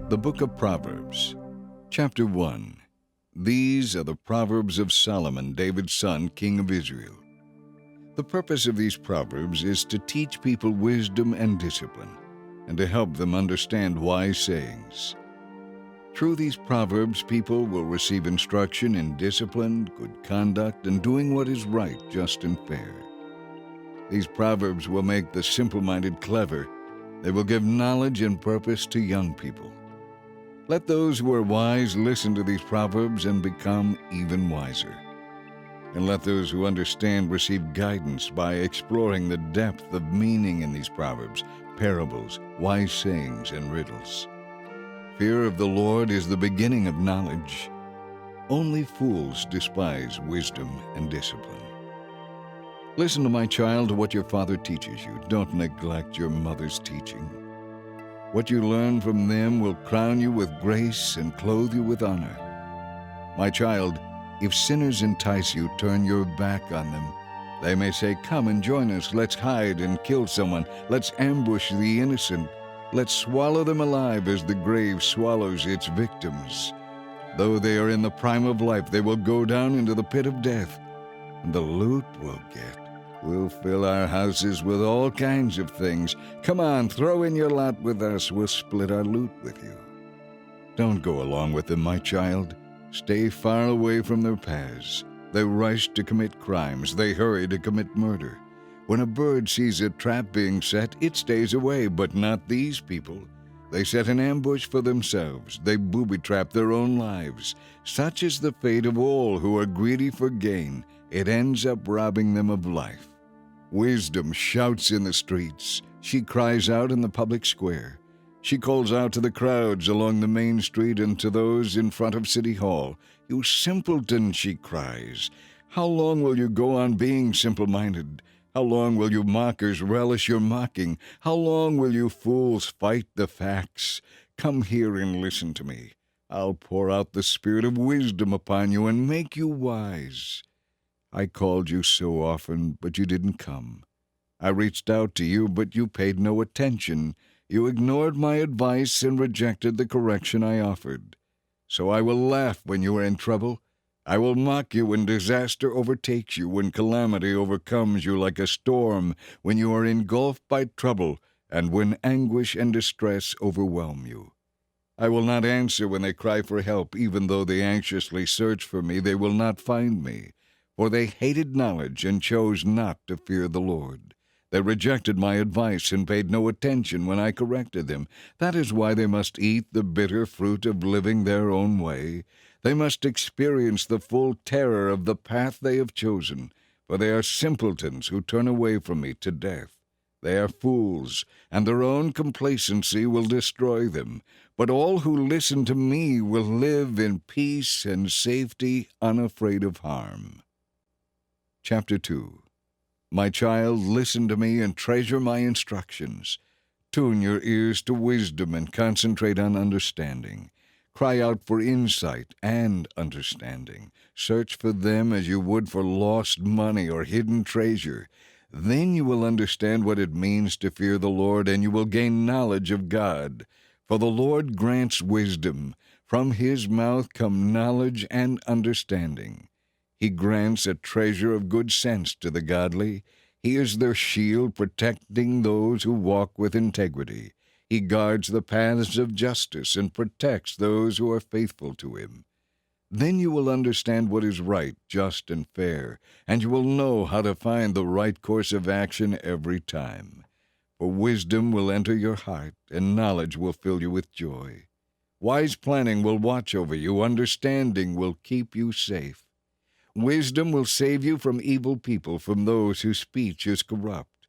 The Book of Proverbs, Chapter 1. These are the Proverbs of Solomon, David's son, king of Israel. The purpose of these Proverbs is to teach people wisdom and discipline, and to help them understand wise sayings. Through these Proverbs, people will receive instruction in discipline, good conduct, and doing what is right, just, and fair. These Proverbs will make the simple-minded clever. They will give knowledge and purpose to young people. Let those who are wise listen to these Proverbs and become even wiser. And let those who understand receive guidance by exploring the depth of meaning in these Proverbs, parables, wise sayings, and riddles. Fear of the Lord is the beginning of knowledge. Only fools despise wisdom and discipline. Listen to my child to what your father teaches you. Don't neglect your mother's teaching. What you learn from them will crown you with grace and clothe you with honor. My child, if sinners entice you, turn your back on them. They may say, "Come and join us. Let's hide and kill someone. Let's ambush the innocent. Let's swallow them alive as the grave swallows its victims. Though they are in the prime of life, they will go down into the pit of death. And the loot we'll get will fill our houses with all kinds of things. Come on, throw in your lot with us. We'll split our loot with you." Don't go along with them, my child. Stay far away from their paths. They rush to commit crimes. They hurry to commit murder. When a bird sees a trap being set, it stays away, but not these people. They set an ambush for themselves. They booby-trap their own lives. Such is the fate of all who are greedy for gain. It ends up robbing them of life. Wisdom shouts in the streets. She cries out in the public square. She calls out to the crowds along the main street and to those in front of City Hall. "You simpleton," she cries. "How long will you go on being simple-minded? How long will you mockers relish your mocking? How long will you fools fight the facts? Come here and listen to me. I'll pour out the spirit of wisdom upon you and make you wise. I called you so often, but you didn't come. I reached out to you, but you paid no attention. You ignored my advice and rejected the correction I offered. So I will laugh when you are in trouble. I will mock you when disaster overtakes you, when calamity overcomes you like a storm, when you are engulfed by trouble, and when anguish and distress overwhelm you. I will not answer when they cry for help. Even though they anxiously search for me, they will not find me. For they hated knowledge and chose not to fear the Lord. They rejected my advice and paid no attention when I corrected them. That is why they must eat the bitter fruit of living their own way. They must experience the full terror of the path they have chosen, for they are simpletons who turn away from me to death. They are fools, and their own complacency will destroy them. But all who listen to me will live in peace and safety, unafraid of harm. Chapter 2. My child, listen to me and treasure my instructions. Tune your ears to wisdom and concentrate on understanding. Cry out for insight and understanding. Search for them as you would for lost money or hidden treasure. Then you will understand what it means to fear the Lord, and you will gain knowledge of God. For the Lord grants wisdom. From his mouth come knowledge and understanding. He grants a treasure of good sense to the godly. He is their shield, protecting those who walk with integrity. He guards the paths of justice and protects those who are faithful to him. Then you will understand what is right, just, and fair, and you will know how to find the right course of action every time. For wisdom will enter your heart, and knowledge will fill you with joy. Wise planning will watch over you. Understanding will keep you safe. Wisdom will save you from evil people, from those whose speech is corrupt.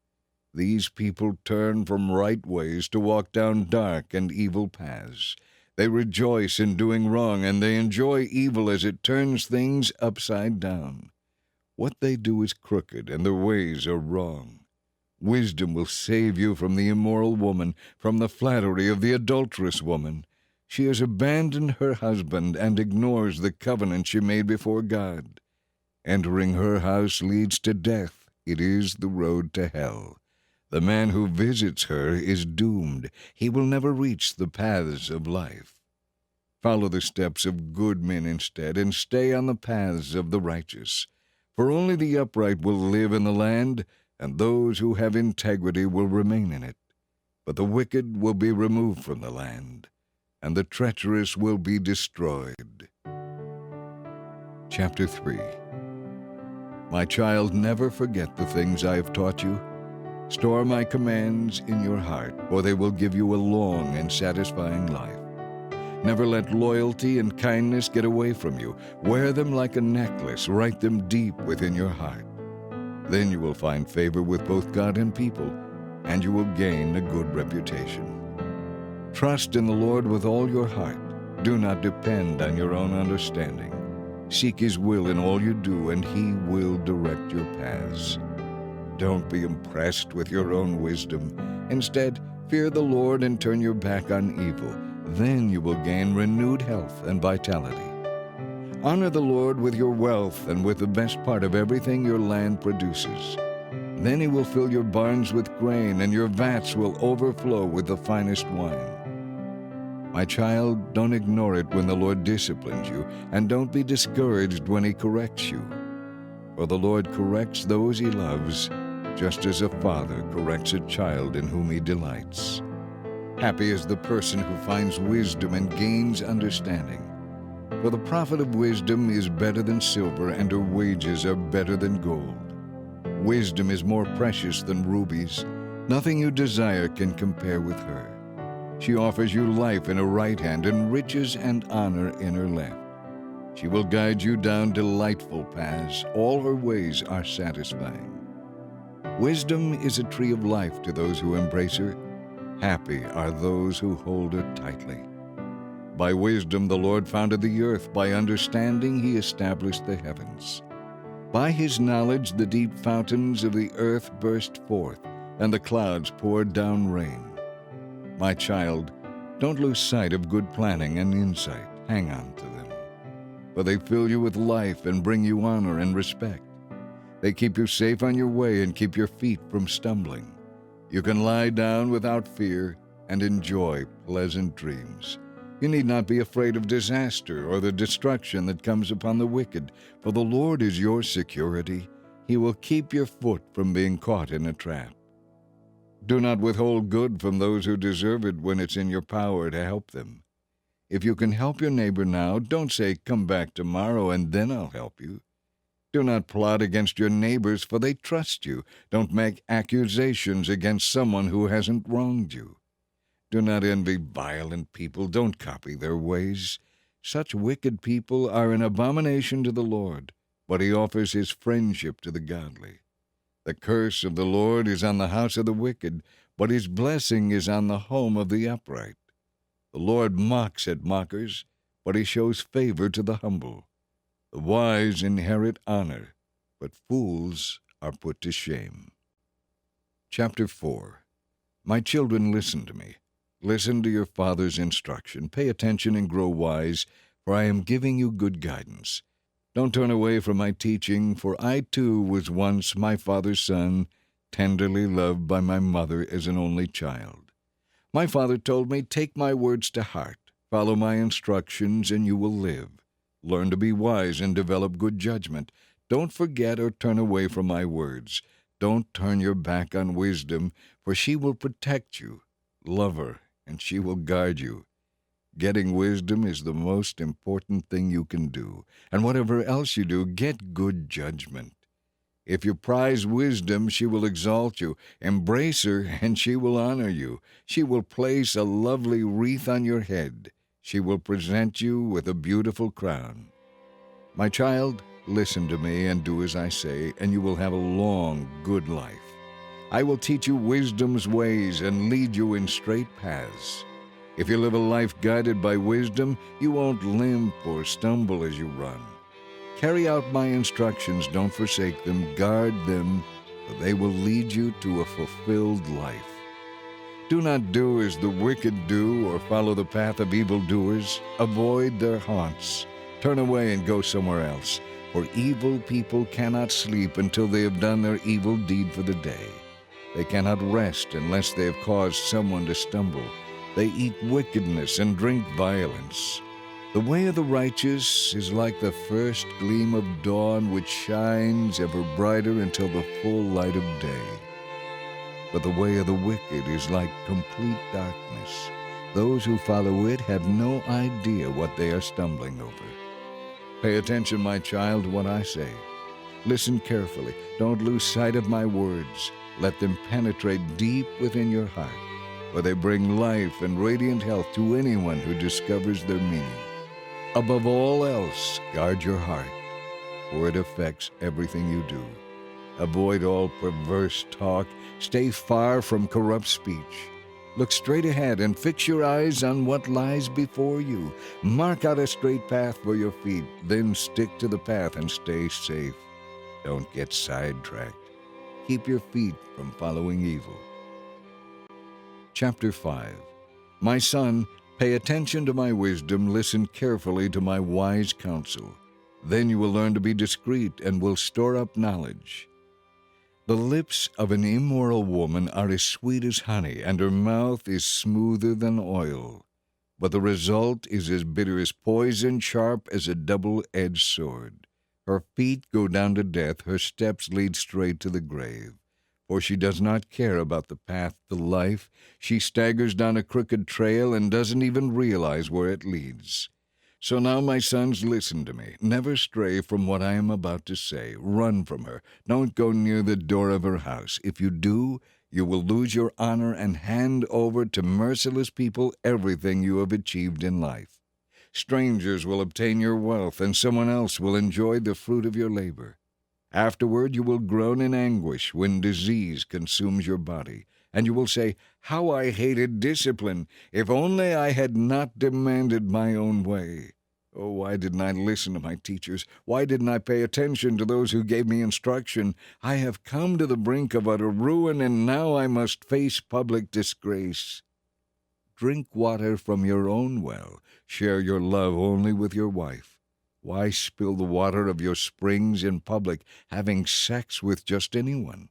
These people turn from right ways to walk down dark and evil paths. They rejoice in doing wrong, and they enjoy evil as it turns things upside down. What they do is crooked, and their ways are wrong. Wisdom will save you from the immoral woman, from the flattery of the adulterous woman. She has abandoned her husband and ignores the covenant she made before God. Entering her house leads to death. It is the road to hell. The man who visits her is doomed. He will never reach the paths of life. Follow the steps of good men instead, and stay on the paths of the righteous. For only the upright will live in the land, and those who have integrity will remain in it. But the wicked will be removed from the land, and the treacherous will be destroyed. Chapter 3. My child, never forget the things I have taught you. Store my commands in your heart, for they will give you a long and satisfying life. Never let loyalty and kindness get away from you. Wear them like a necklace. Write them deep within your heart. Then you will find favor with both God and people, and you will gain a good reputation. Trust in the Lord with all your heart. Do not depend on your own understanding. Seek His will in all you do, and He will direct your paths. Don't be impressed with your own wisdom. Instead, fear the Lord and turn your back on evil. Then you will gain renewed health and vitality. Honor the Lord with your wealth and with the best part of everything your land produces. Then He will fill your barns with grain, and your vats will overflow with the finest wine. My child, don't ignore it when the Lord disciplines you, and don't be discouraged when He corrects you. For the Lord corrects those He loves, just as a father corrects a child in whom he delights. Happy is the person who finds wisdom and gains understanding. For the profit of wisdom is better than silver, and her wages are better than gold. Wisdom is more precious than rubies. Nothing you desire can compare with her. She offers you life in her right hand and riches and honor in her left. She will guide you down delightful paths. All her ways are satisfying. Wisdom is a tree of life to those who embrace her. Happy are those who hold her tightly. By wisdom the Lord founded the earth. By understanding He established the heavens. By His knowledge the deep fountains of the earth burst forth, and the clouds poured down rain. My child, don't lose sight of good planning and insight. Hang on to them, for they fill you with life and bring you honor and respect. They keep you safe on your way and keep your feet from stumbling. You can lie down without fear and enjoy pleasant dreams. You need not be afraid of disaster or the destruction that comes upon the wicked, for the Lord is your security. He will keep your foot from being caught in a trap. Do not withhold good from those who deserve it when it's in your power to help them. If you can help your neighbor now, don't say, "Come back tomorrow and then I'll help you." Do not plot against your neighbors, for they trust you. Don't make accusations against someone who hasn't wronged you. Do not envy violent people. Don't copy their ways. Such wicked people are an abomination to the Lord, but He offers His friendship to the godly. The curse of the Lord is on the house of the wicked, but His blessing is on the home of the upright. The Lord mocks at mockers, but He shows favor to the humble. The wise inherit honor, but fools are put to shame. Chapter 4. My children, listen to me. Listen to your father's instruction. Pay attention and grow wise, for I am giving you good guidance. Don't turn away from my teaching, for I too was once my father's son, tenderly loved by my mother as an only child. My father told me, "Take my words to heart. Follow my instructions, and you will live. Learn to be wise and develop good judgment. Don't forget or turn away from my words. Don't turn your back on wisdom, for she will protect you. Love her, and she will guard you. Getting wisdom is the most important thing you can do, and whatever else you do, get good judgment. If you prize wisdom, she will exalt you. Embrace her, and she will honor you. She will place a lovely wreath on your head. She will present you with a beautiful crown. My child, listen to me and do as I say, and you will have a long, good life. I will teach you wisdom's ways and lead you in straight paths. If you live a life guided by wisdom, you won't limp or stumble as you run. Carry out my instructions, don't forsake them, guard them, for they will lead you to a fulfilled life. Do not do as the wicked do or follow the path of evildoers. Avoid their haunts. Turn away and go somewhere else, for evil people cannot sleep until they have done their evil deed for the day. They cannot rest unless they have caused someone to stumble. They eat wickedness and drink violence. The way of the righteous is like the first gleam of dawn, which shines ever brighter until the full light of day. But the way of the wicked is like complete darkness. Those who follow it have no idea what they are stumbling over. Pay attention, my child, to what I say. Listen carefully. Don't lose sight of my words. Let them penetrate deep within your heart, for they bring life and radiant health to anyone who discovers their meaning. Above all else, guard your heart, for it affects everything you do. Avoid all perverse talk. Stay far from corrupt speech. Look straight ahead and fix your eyes on what lies before you. Mark out a straight path for your feet, then stick to the path and stay safe. Don't get sidetracked. Keep your feet from following evil. Chapter 5. My son, pay attention to my wisdom, listen carefully to my wise counsel. Then you will learn to be discreet and will store up knowledge. The lips of an immoral woman are as sweet as honey, and her mouth is smoother than oil. But the result is as bitter as poison, sharp as a double-edged sword. Her feet go down to death, her steps lead straight to the grave. For she does not care about the path to life. She staggers down a crooked trail and doesn't even realize where it leads. So now, my sons, listen to me. Never stray from what I am about to say. Run from her. Don't go near the door of her house. If you do, you will lose your honor and hand over to merciless people everything you have achieved in life. Strangers will obtain your wealth, and someone else will enjoy the fruit of your labor. Afterward you will groan in anguish when disease consumes your body, and you will say, "How I hated discipline! If only I had not demanded my own way! Oh, why didn't I listen to my teachers? Why didn't I pay attention to those who gave me instruction? I have come to the brink of utter ruin, and now I must face public disgrace." Drink water from your own well. Share your love only with your wife. Why spill the water of your springs in public, having sex with just anyone?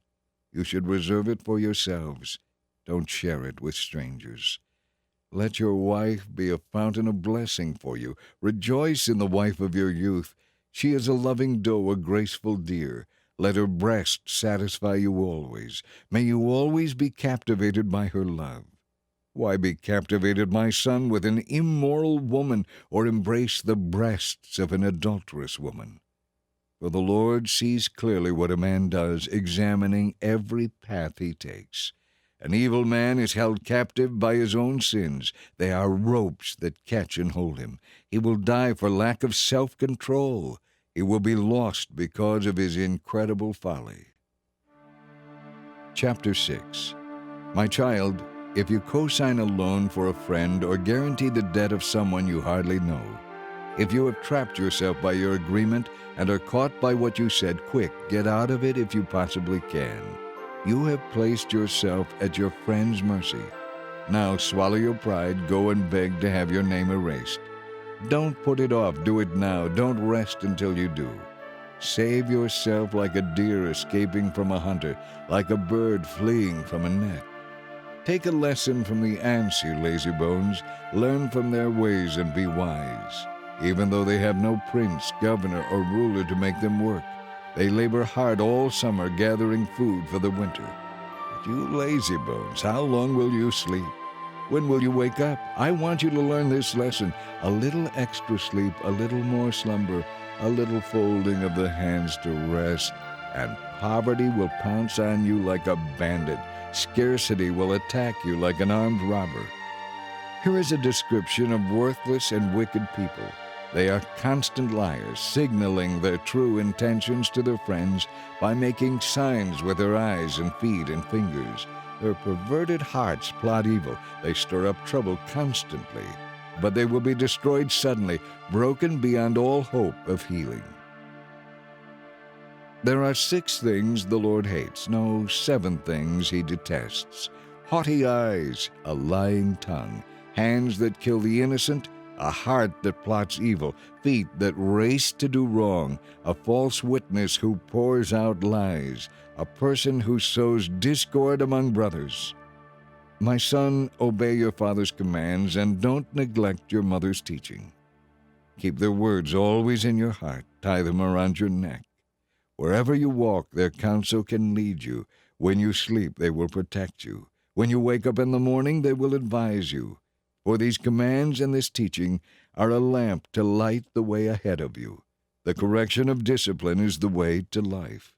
You should reserve it for yourselves. Don't share it with strangers. Let your wife be a fountain of blessing for you. Rejoice in the wife of your youth. She is a loving doe, a graceful deer. Let her breast satisfy you always. May you always be captivated by her love. Why be captivated, my son, with an immoral woman, or embrace the breasts of an adulterous woman? For the Lord sees clearly what a man does, examining every path he takes. An evil man is held captive by his own sins. They are ropes that catch and hold him. He will die for lack of self-control. He will be lost because of his incredible folly. Chapter 6. My child, if you co-sign a loan for a friend or guarantee the debt of someone you hardly know, if you have trapped yourself by your agreement and are caught by what you said, quick, get out of it if you possibly can. You have placed yourself at your friend's mercy. Now swallow your pride, go and beg to have your name erased. Don't put it off, do it now. Don't rest until you do. Save yourself like a deer escaping from a hunter, like a bird fleeing from a net. Take a lesson from the ants, you lazybones. Learn from their ways and be wise. Even though they have no prince, governor, or ruler to make them work, they labor hard all summer gathering food for the winter. But you lazybones, how long will you sleep? When will you wake up? I want you to learn this lesson. A little extra sleep, a little more slumber, a little folding of the hands to rest, and poverty will pounce on you like a bandit. Scarcity will attack you like an armed robber. Here is a description of worthless and wicked people. They are constant liars, signaling their true intentions to their friends by making signs with their eyes and feet and fingers. Their perverted hearts plot evil. They stir up trouble constantly, but they will be destroyed suddenly, broken beyond all hope of healing. There are 6 things the Lord hates, no, 7 things he detests: haughty eyes, a lying tongue, hands that kill the innocent, a heart that plots evil, feet that race to do wrong, a false witness who pours out lies, a person who sows discord among brothers. My son, obey your father's commands and don't neglect your mother's teaching. Keep their words always in your heart. Tie them around your neck. Wherever you walk, their counsel can lead you. When you sleep, they will protect you. When you wake up in the morning, they will advise you. For these commands and this teaching are a lamp to light the way ahead of you. The correction of discipline is the way to life.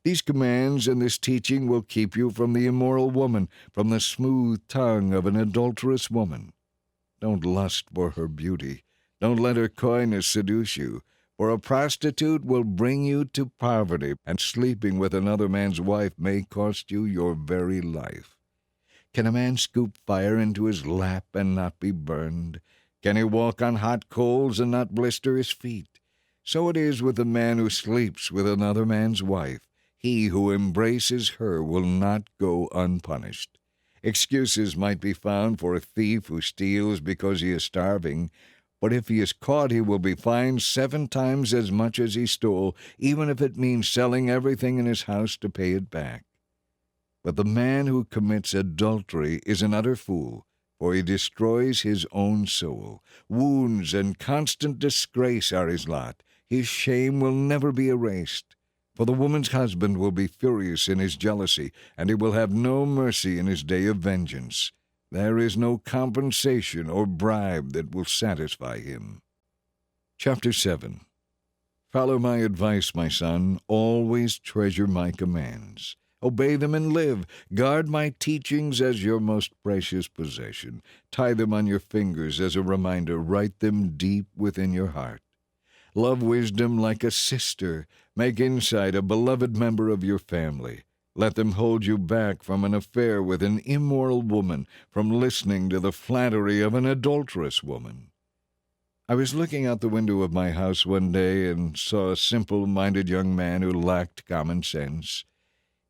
These commands and this teaching will keep you from the immoral woman, from the smooth tongue of an adulterous woman. Don't lust for her beauty. Don't let her coyness seduce you, for a prostitute will bring you to poverty, and sleeping with another man's wife may cost you your very life. Can a man scoop fire into his lap and not be burned? Can he walk on hot coals and not blister his feet? So it is with the man who sleeps with another man's wife. He who embraces her will not go unpunished. Excuses might be found for a thief who steals because he is starving, but if he is caught, he will be fined 7 times as much as he stole, even if it means selling everything in his house to pay it back. But the man who commits adultery is an utter fool, for he destroys his own soul. Wounds and constant disgrace are his lot. His shame will never be erased. For the woman's husband will be furious in his jealousy, and he will have no mercy in his day of vengeance. There is no compensation or bribe that will satisfy him. Chapter 7. Follow my advice, my son. Always treasure my commands. Obey them and live. Guard my teachings as your most precious possession. Tie them on your fingers as a reminder. Write them deep within your heart. Love wisdom like a sister. Make insight a beloved member of your family. Let them hold you back from an affair with an immoral woman, from listening to the flattery of an adulterous woman. I was looking out the window of my house one day and saw a simple-minded young man who lacked common sense.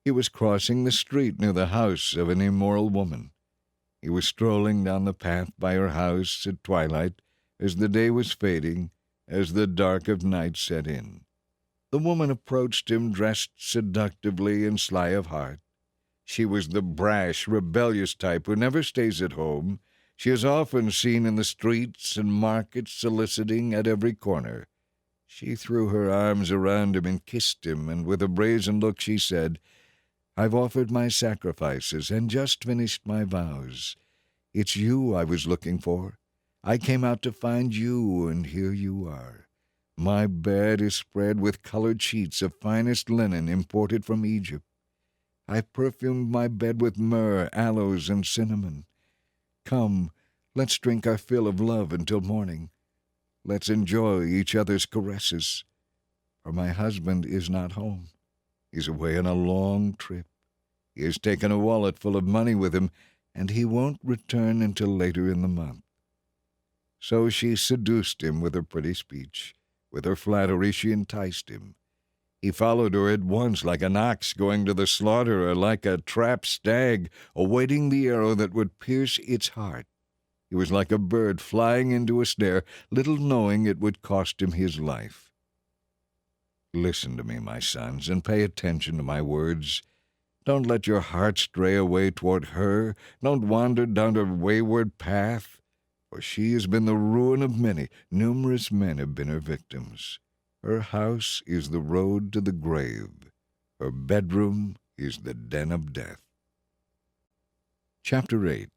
He was crossing the street near the house of an immoral woman. He was strolling down the path by her house at twilight, as the day was fading, as the dark of night set in. The woman approached him dressed seductively and sly of heart. She was the brash, rebellious type who never stays at home. She is often seen in the streets and markets soliciting at every corner. She threw her arms around him and kissed him, and with a brazen look she said, "I've offered my sacrifices and just finished my vows. It's you I was looking for. I came out to find you, and here you are. My bed is spread with colored sheets of finest linen imported from Egypt. I perfumed my bed with myrrh, aloes, and cinnamon. Come, let's drink our fill of love until morning. Let's enjoy each other's caresses. For my husband is not home. He's away on a long trip. He has taken a wallet full of money with him, and he won't return until later in the month." So she seduced him with her pretty speech. With her flattery she enticed him. He followed her at once like an ox going to the slaughter, or like a trapped stag awaiting the arrow that would pierce its heart. He was like a bird flying into a snare, little knowing it would cost him his life. Listen to me, my sons, and pay attention to my words. Don't let your heart stray away toward her. Don't wander down a wayward path. For she has been the ruin of many. Numerous men have been her victims. Her house is the road to the grave. Her bedroom is the den of death. Chapter 8.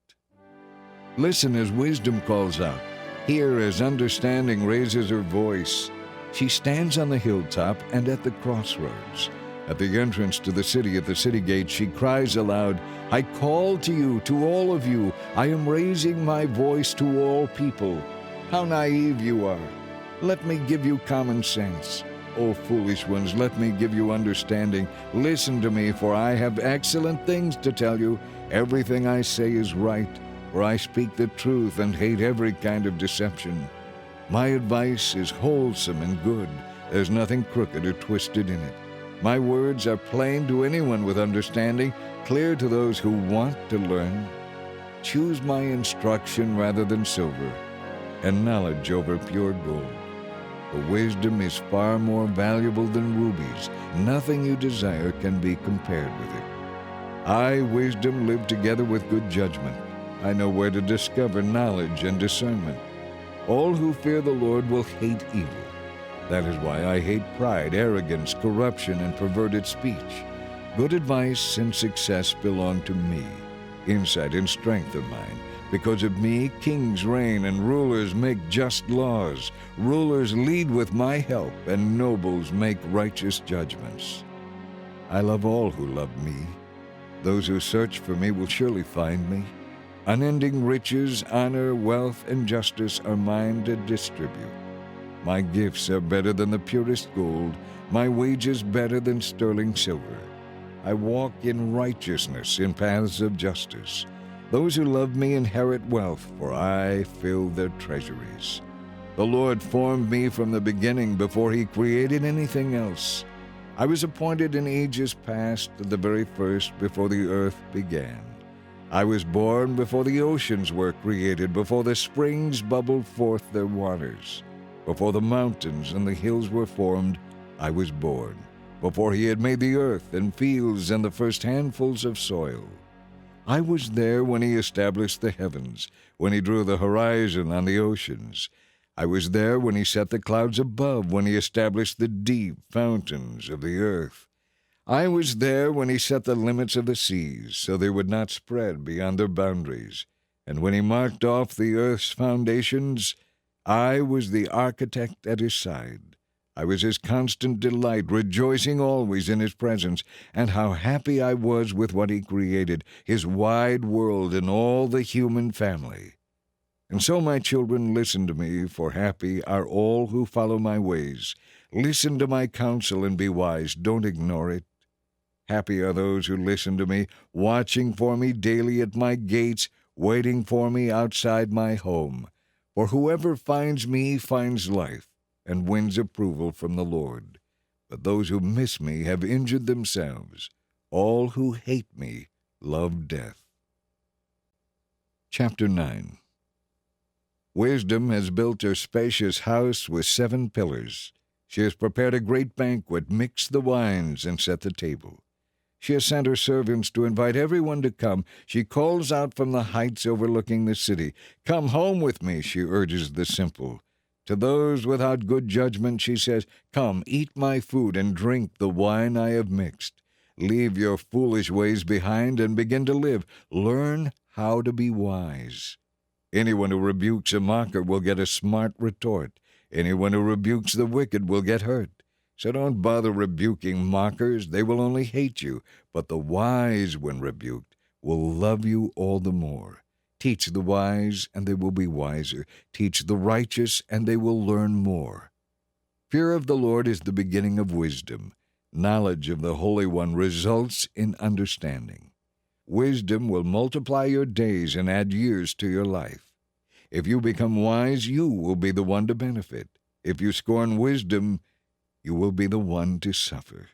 Listen as wisdom calls out. Hear as understanding raises her voice. She stands on the hilltop and at the crossroads. At the entrance to the city, at the city gate, she cries aloud, "I call to you, to all of you. I am raising my voice to all people. How naive you are. Let me give you common sense. O foolish ones, let me give you understanding. Listen to me, for I have excellent things to tell you. Everything I say is right, for I speak the truth and hate every kind of deception. My advice is wholesome and good. There's nothing crooked or twisted in it. My words are plain to anyone with understanding, clear to those who want to learn. Choose my instruction rather than silver, and knowledge over pure gold. For wisdom is far more valuable than rubies. Nothing you desire can be compared with it. I, wisdom, live together with good judgment. I know where to discover knowledge and discernment. All who fear the Lord will hate evil. That is why I hate pride, arrogance, corruption, and perverted speech. Good advice and success belong to me. Insight and strength are mine. Because of me, kings reign and rulers make just laws. Rulers lead with my help, and nobles make righteous judgments. I love all who love me. Those who search for me will surely find me. Unending riches, honor, wealth, and justice are mine to distribute. My gifts are better than the purest gold, my wages better than sterling silver. I walk in righteousness in paths of justice. Those who love me inherit wealth, for I fill their treasuries. The Lord formed me from the beginning before he created anything else. I was appointed in ages past, at the very first, before the earth began. I was born before the oceans were created, before the springs bubbled forth their waters. Before the mountains and the hills were formed, I was born. Before he had made the earth and fields and the first handfuls of soil. I was there when he established the heavens, when he drew the horizon on the oceans. I was there when he set the clouds above, when he established the deep fountains of the earth. I was there when he set the limits of the seas, so they would not spread beyond their boundaries. And when he marked off the earth's foundations, I was the architect at his side. I was his constant delight, rejoicing always in his presence. And how happy I was with what he created, his wide world and all the human family. And so, my children, listen to me, for happy are all who follow my ways. Listen to my counsel and be wise. Don't ignore it. Happy are those who listen to me, watching for me daily at my gates, waiting for me outside my home. For whoever finds me finds life and wins approval from the Lord. But those who miss me have injured themselves. All who hate me love death. Chapter 9. Wisdom has built her spacious house with 7 pillars. She has prepared a great banquet, mixed the wines, and set the table. She has sent her servants to invite everyone to come. She calls out from the heights overlooking the city. Come home with me, she urges the simple. To those without good judgment she says, Come, eat my food and drink the wine I have mixed. Leave your foolish ways behind and begin to live. Learn how to be wise. Anyone who rebukes a mocker will get a smart retort. Anyone who rebukes the wicked will get hurt. So don't bother rebuking mockers. They will only hate you. But the wise, when rebuked, will love you all the more. Teach the wise, and they will be wiser. Teach the righteous, and they will learn more. Fear of the Lord is the beginning of wisdom. Knowledge of the Holy One results in understanding. Wisdom will multiply your days and add years to your life. If you become wise, you will be the one to benefit. If you scorn wisdom, you will be the one to suffer.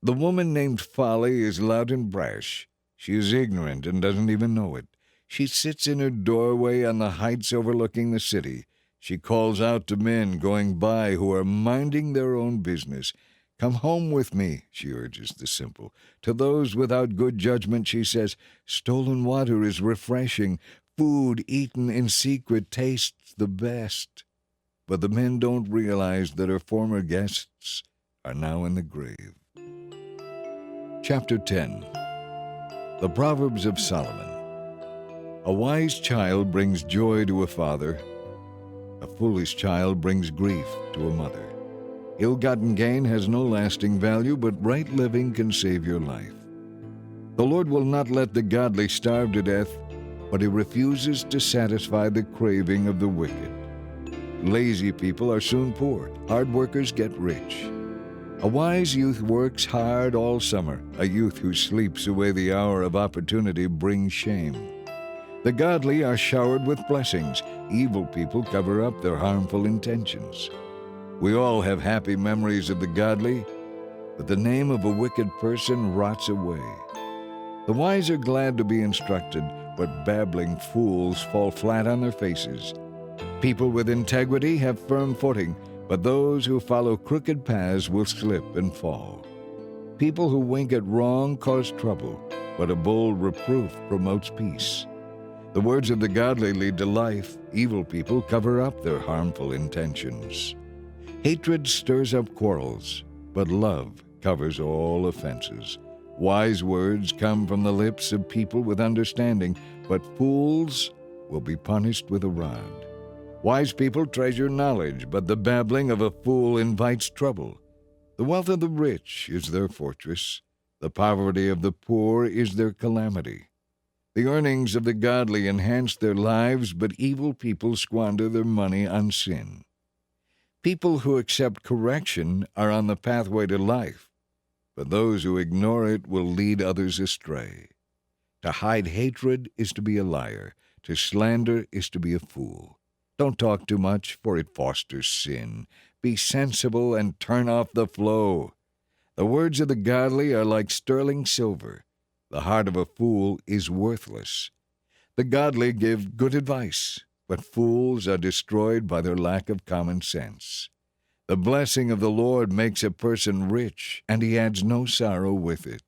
The woman named Folly is loud and brash. She is ignorant and doesn't even know it. She sits in her doorway on the heights overlooking the city. She calls out to men going by who are minding their own business. Come home with me, she urges the simple. To those without good judgment she says, Stolen water is refreshing. Food eaten in secret tastes the best. But the men don't realize that her former guests are now in the grave. Chapter 10. The Proverbs of Solomon. A wise child brings joy to a father. A foolish child brings grief to a mother. Ill-gotten gain has no lasting value, but right living can save your life. The Lord will not let the godly starve to death, but he refuses to satisfy the craving of the wicked. Lazy people are soon poor. Hard workers get rich. A wise youth works hard all summer. A youth who sleeps away the hour of opportunity brings shame. The godly are showered with blessings. Evil people cover up their harmful intentions. We all have happy memories of the godly, but the name of a wicked person rots away. The wise are glad to be instructed, but babbling fools fall flat on their faces. People with integrity have firm footing, but those who follow crooked paths will slip and fall. People who wink at wrong cause trouble, but a bold reproof promotes peace. The words of the godly lead to life. Evil people cover up their harmful intentions. Hatred stirs up quarrels, but love covers all offenses. Wise words come from the lips of people with understanding, but fools will be punished with a rod. Wise people treasure knowledge, but the babbling of a fool invites trouble. The wealth of the rich is their fortress. The poverty of the poor is their calamity. The earnings of the godly enhance their lives, but evil people squander their money on sin. People who accept correction are on the pathway to life, but those who ignore it will lead others astray. To hide hatred is to be a liar. To slander is to be a fool. Don't talk too much, for it fosters sin. Be sensible and turn off the flow. The words of the godly are like sterling silver. The heart of a fool is worthless. The godly give good advice, but fools are destroyed by their lack of common sense. The blessing of the Lord makes a person rich, and he adds no sorrow with it.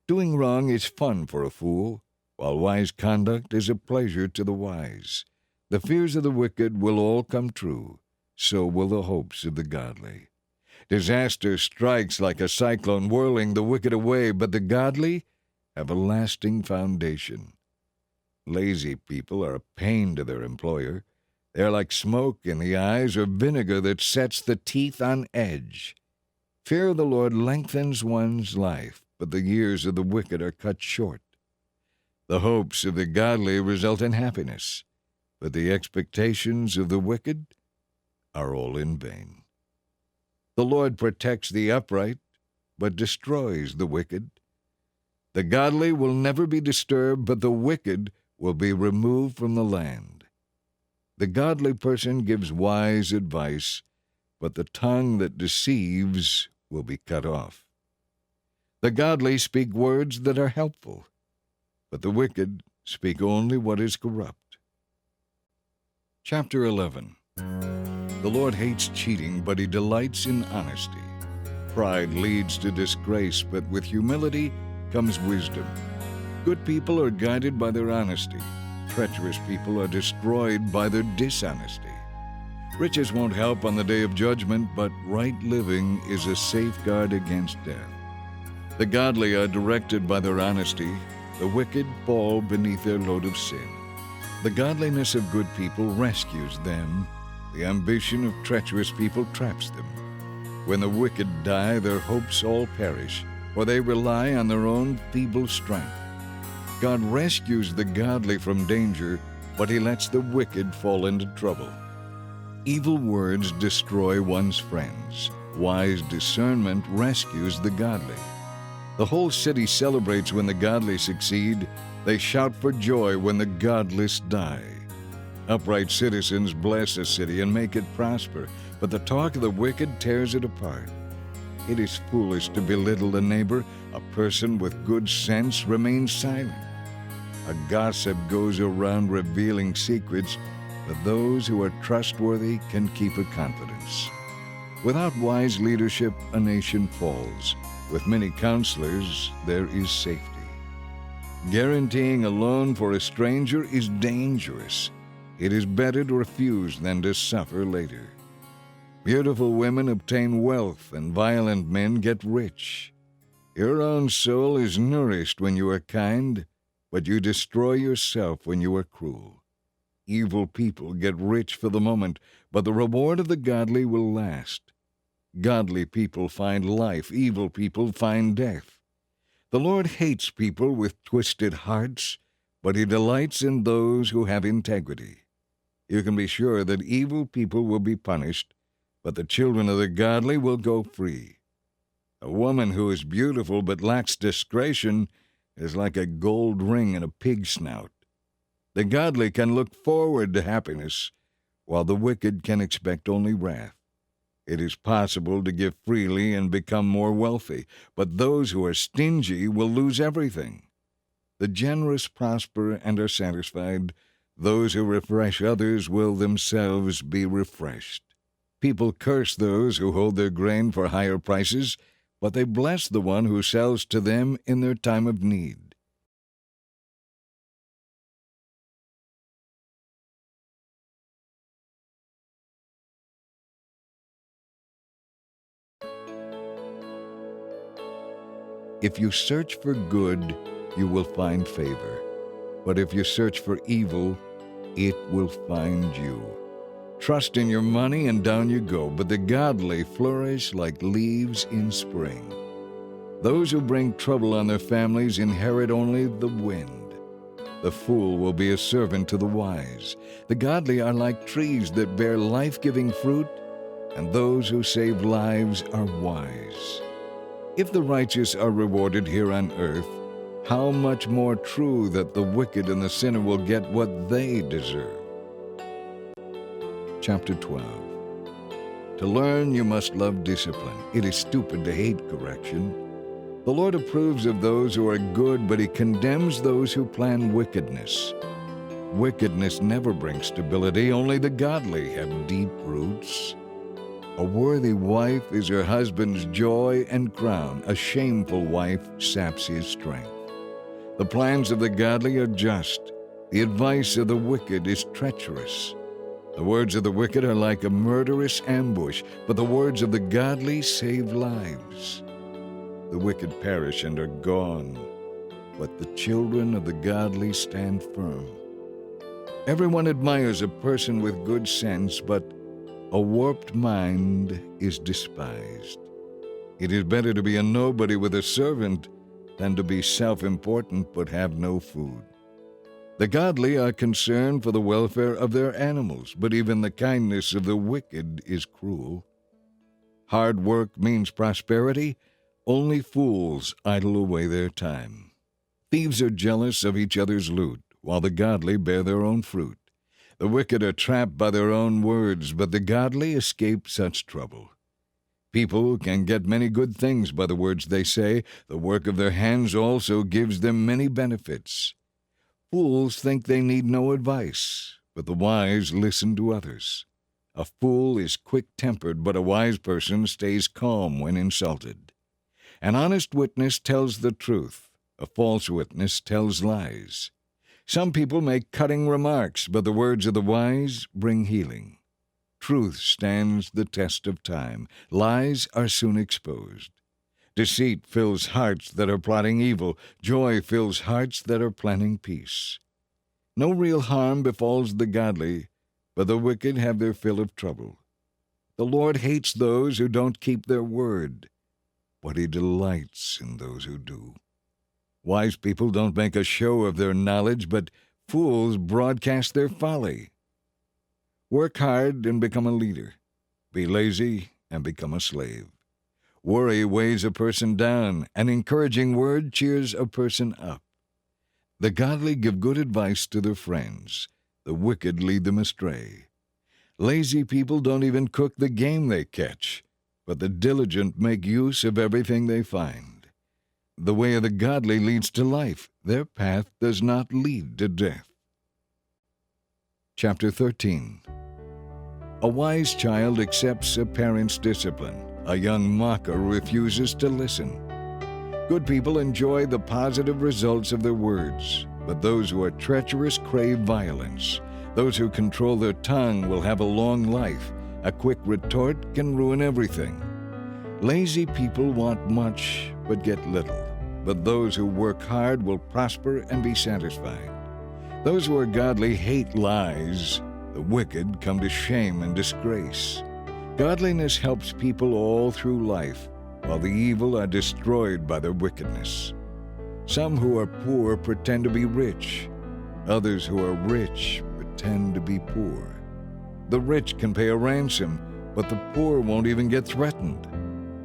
Doing wrong is fun for a fool, while wise conduct is a pleasure to the wise. The fears of the wicked will all come true, so will the hopes of the godly. Disaster strikes like a cyclone, whirling the wicked away, but the godly have a lasting foundation. Lazy people are a pain to their employer. They are like smoke in the eyes or vinegar that sets the teeth on edge. Fear of the Lord lengthens one's life, but the years of the wicked are cut short. The hopes of the godly result in happiness, but the expectations of the wicked are all in vain. The Lord protects the upright, but destroys the wicked. The godly will never be disturbed, but the wicked will be removed from the land. The godly person gives wise advice, but the tongue that deceives will be cut off. The godly speak words that are helpful, but the wicked speak only what is corrupt. Chapter 11. The Lord hates cheating, but he delights in honesty. Pride leads to disgrace, but with humility comes wisdom. Good people are guided by their honesty. Treacherous people are destroyed by their dishonesty. Riches won't help on the day of judgment, but right living is a safeguard against death. The godly are directed by their honesty. The wicked fall beneath their load of sin. The godliness of good people rescues them. The ambition of treacherous people traps them. When the wicked die, their hopes all perish, for they rely on their own feeble strength. God rescues the godly from danger, but he lets the wicked fall into trouble. Evil words destroy one's friends. Wise discernment rescues the godly. The whole city celebrates when the godly succeed. They shout for joy when the godless die. Upright citizens bless a city and make it prosper, but the talk of the wicked tears it apart. It is foolish to belittle the neighbor. A person with good sense remains silent. A gossip goes around revealing secrets, but those who are trustworthy can keep a confidence. Without wise leadership, a nation falls. With many counselors, there is safety. Guaranteeing a loan for a stranger is dangerous. It is better to refuse than to suffer later. Beautiful women obtain wealth, and violent men get rich. Your own soul is nourished when you are kind, but you destroy yourself when you are cruel. Evil people get rich for the moment, but the reward of the godly will last. Godly people find life, evil people find death. The Lord hates people with twisted hearts, but he delights in those who have integrity. You can be sure that evil people will be punished, but the children of the godly will go free. A woman who is beautiful but lacks discretion is like a gold ring in a pig's snout. The godly can look forward to happiness, while the wicked can expect only wrath. It is possible to give freely and become more wealthy, but those who are stingy will lose everything. The generous prosper and are satisfied. Those who refresh others will themselves be refreshed. People curse those who hold their grain for higher prices, but they bless the one who sells to them in their time of need. If you search for good, you will find favor. But if you search for evil, it will find you. Trust in your money and down you go, but the godly flourish like leaves in spring. Those who bring trouble on their families inherit only the wind. The fool will be a servant to the wise. The godly are like trees that bear life-giving fruit, and those who save lives are wise. If the righteous are rewarded here on earth, how much more true that the wicked and the sinner will get what they deserve. Chapter 12. To learn, you must love discipline. It is stupid to hate correction. The Lord approves of those who are good, but He condemns those who plan wickedness. Wickedness never brings stability. Only the godly have deep roots. A worthy wife is her husband's joy and crown. A shameful wife saps his strength. The plans of the godly are just. The advice of the wicked is treacherous. The words of the wicked are like a murderous ambush, but the words of the godly save lives. The wicked perish and are gone, but the children of the godly stand firm. Everyone admires a person with good sense, but a warped mind is despised. It is better to be a nobody with a servant than to be self-important but have no food. The godly are concerned for the welfare of their animals, but even the kindness of the wicked is cruel. Hard work means prosperity. Only fools idle away their time. Thieves are jealous of each other's loot, while the godly bear their own fruit. The wicked are trapped by their own words, but the godly escape such trouble. People can get many good things by the words they say. The work of their hands also gives them many benefits. Fools think they need no advice, but the wise listen to others. A fool is quick-tempered, but a wise person stays calm when insulted. An honest witness tells the truth. A false witness tells lies. Some people make cutting remarks, but the words of the wise bring healing. Truth stands the test of time. Lies are soon exposed. Deceit fills hearts that are plotting evil. Joy fills hearts that are planning peace. No real harm befalls the godly, but the wicked have their fill of trouble. The Lord hates those who don't keep their word, but He delights in those who do. Wise people don't make a show of their knowledge, but fools broadcast their folly. Work hard and become a leader. Be lazy and become a slave. Worry weighs a person down. An encouraging word cheers a person up. The godly give good advice to their friends. The wicked lead them astray. Lazy people don't even cook the game they catch, but the diligent make use of everything they find. The way of the godly leads to life. Their path does not lead to death. Chapter 13. A wise child accepts a parent's discipline. A young mocker refuses to listen. Good people enjoy the positive results of their words, but those who are treacherous crave violence. Those who control their tongue will have a long life. A quick retort can ruin everything. Lazy people want much but get little, but those who work hard will prosper and be satisfied. Those who are godly hate lies. The wicked come to shame and disgrace. Godliness helps people all through life, while the evil are destroyed by their wickedness. Some who are poor pretend to be rich. Others who are rich pretend to be poor. The rich can pay a ransom, but the poor won't even get threatened.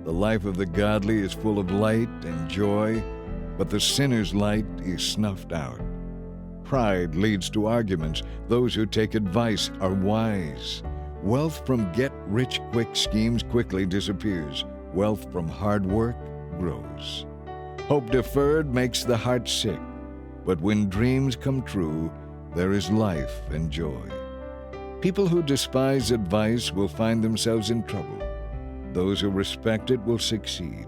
The life of the godly is full of light and joy, but the sinner's light is snuffed out. Pride leads to arguments. Those who take advice are wise. Wealth from get-rich-quick schemes quickly disappears. Wealth from hard work grows. Hope deferred makes the heart sick, but when dreams come true, there is life and joy. People who despise advice will find themselves in trouble. Those who respect it will succeed.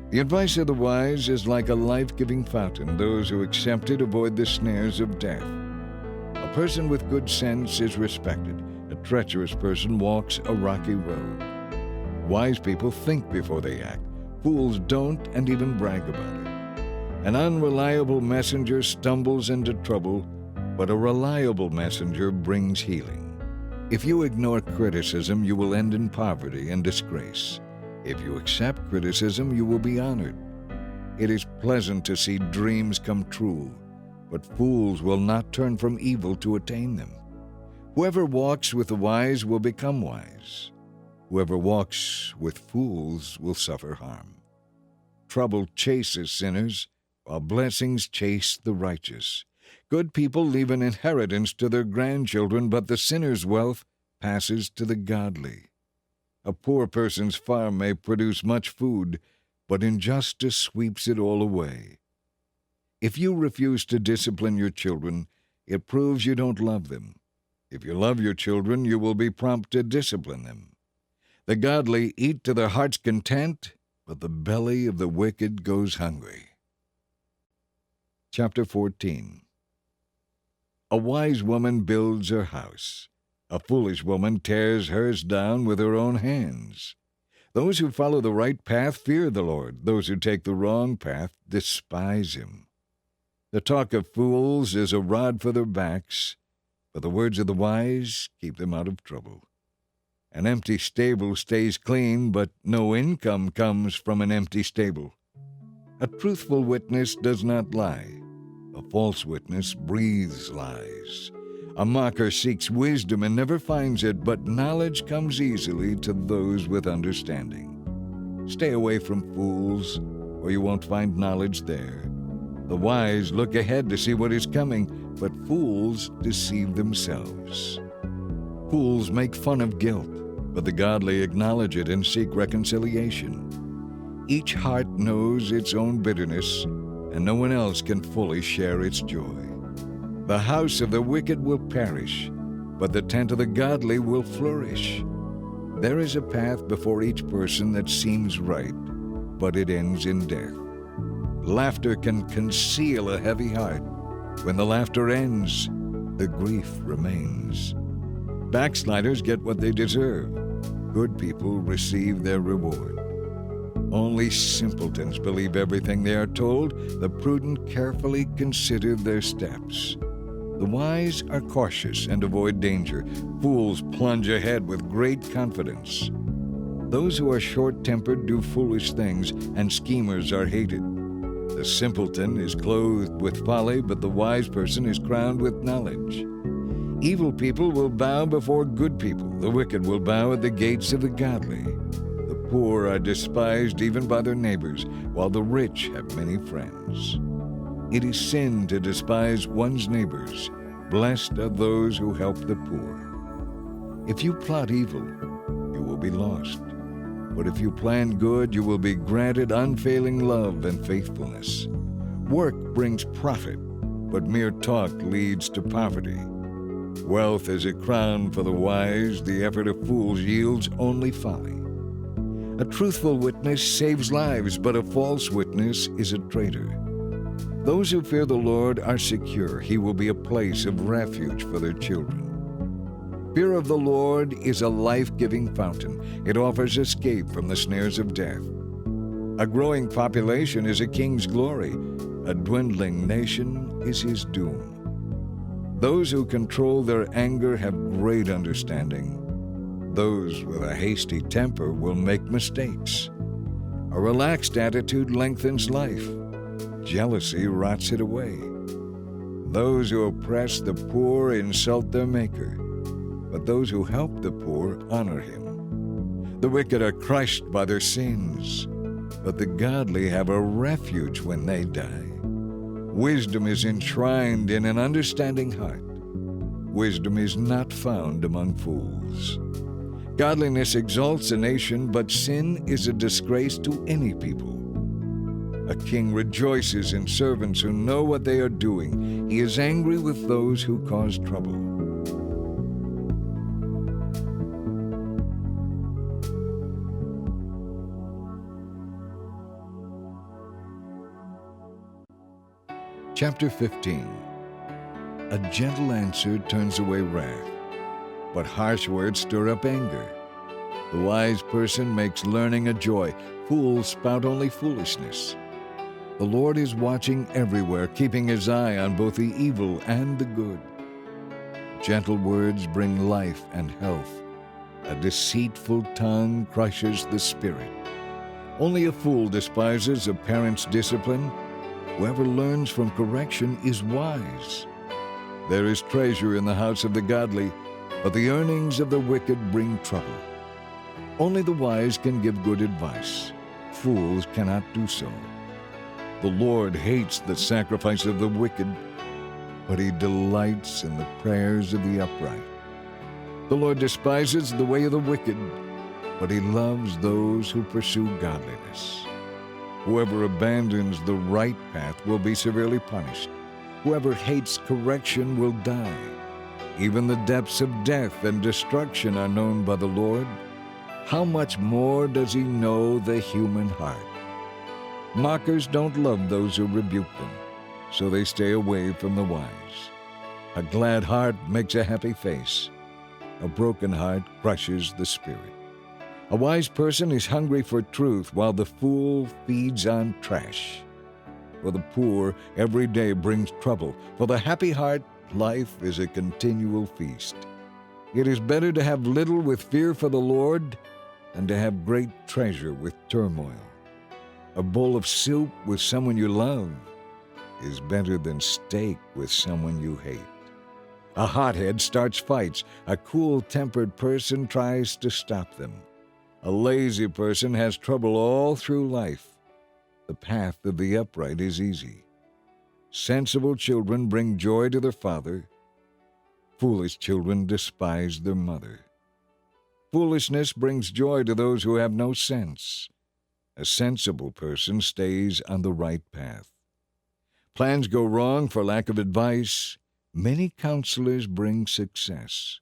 The advice of the wise is like a life-giving fountain. Those who accept it avoid the snares of death. A person with good sense is respected. A treacherous person walks a rocky road. Wise people think before they act. Fools don't and even brag about it. An unreliable messenger stumbles into trouble, but a reliable messenger brings healing. If you ignore criticism, you will end in poverty and disgrace. If you accept criticism, you will be honored. It is pleasant to see dreams come true, but fools will not turn from evil to attain them. Whoever walks with the wise will become wise. Whoever walks with fools will suffer harm. Trouble chases sinners, while blessings chase the righteous. Good people leave an inheritance to their grandchildren, but the sinner's wealth passes to the godly. A poor person's farm may produce much food, but injustice sweeps it all away. If you refuse to discipline your children, it proves you don't love them. If you love your children, you will be prompt to discipline them. The godly eat to their heart's content, but the belly of the wicked goes hungry. Chapter 14. A wise woman builds her house. A foolish woman tears hers down with her own hands. Those who follow the right path fear the Lord. Those who take the wrong path despise him. The talk of fools is a rod for their backs, but the words of the wise keep them out of trouble. An empty stable stays clean, but no income comes from an empty stable. A truthful witness does not lie. A false witness breathes lies. A mocker seeks wisdom and never finds it, but knowledge comes easily to those with understanding. Stay away from fools, or you won't find knowledge there. The wise look ahead to see what is coming, but fools deceive themselves. Fools make fun of guilt, but the godly acknowledge it and seek reconciliation. Each heart knows its own bitterness, and no one else can fully share its joy. The house of the wicked will perish, but the tent of the godly will flourish. There is a path before each person that seems right, but it ends in death. Laughter can conceal a heavy heart. When the laughter ends, the grief remains. Backsliders get what they deserve. Good people receive their reward. Only simpletons believe everything they are told. The prudent carefully consider their steps. The wise are cautious and avoid danger. Fools plunge ahead with great confidence. Those who are short-tempered do foolish things, and schemers are hated. The simpleton is clothed with folly, but the wise person is crowned with knowledge. Evil people will bow before good people. The wicked will bow at the gates of the godly. The poor are despised even by their neighbors, while the rich have many friends. It is sin to despise one's neighbors. Blessed are those who help the poor. If you plot evil, you will be lost. But if you plan good, you will be granted unfailing love and faithfulness. Work brings profit, but mere talk leads to poverty. Wealth is a crown for the wise. The effort of fools yields only folly. A truthful witness saves lives, but a false witness is a traitor. Those who fear the Lord are secure. He will be a place of refuge for their children. Fear of the Lord is a life-giving fountain. It offers escape from the snares of death. A growing population is a king's glory. A dwindling nation is his doom. Those who control their anger have great understanding. Those with a hasty temper will make mistakes. A relaxed attitude lengthens life. Jealousy rots it away. Those who oppress the poor insult their Maker, but those who help the poor honor him. The wicked are crushed by their sins, but the godly have a refuge when they die. Wisdom is enshrined in an understanding heart. Wisdom is not found among fools. Godliness exalts a nation, but sin is a disgrace to any people. A king rejoices in servants who know what they are doing. He is angry with those who cause trouble. Chapter 15. A gentle answer turns away wrath, but harsh words stir up anger. The wise person makes learning a joy. Fools spout only foolishness. The Lord is watching everywhere, keeping his eye on both the evil and the good. Gentle words bring life and health. A deceitful tongue crushes the spirit. Only a fool despises a parent's discipline. Whoever learns from correction is wise. There is treasure in the house of the godly, but the earnings of the wicked bring trouble. Only the wise can give good advice. Fools cannot do so. The Lord hates the sacrifice of the wicked, but he delights in the prayers of the upright. The Lord despises the way of the wicked, but he loves those who pursue godliness. Whoever abandons the right path will be severely punished. Whoever hates correction will die. Even the depths of death and destruction are known by the Lord. How much more does he know the human heart? Mockers don't love those who rebuke them, so they stay away from the wise. A glad heart makes a happy face. A broken heart crushes the spirit. A wise person is hungry for truth, while the fool feeds on trash. For the poor, every day brings trouble. For the happy heart, life is a continual feast. It is better to have little with fear for the Lord than to have great treasure with turmoil. A bowl of soup with someone you love is better than steak with someone you hate. A hothead starts fights. A cool-tempered person tries to stop them. A lazy person has trouble all through life. The path of the upright is easy. Sensible children bring joy to their father. Foolish children despise their mother. Foolishness brings joy to those who have no sense. A sensible person stays on the right path. Plans go wrong for lack of advice. Many counselors bring success.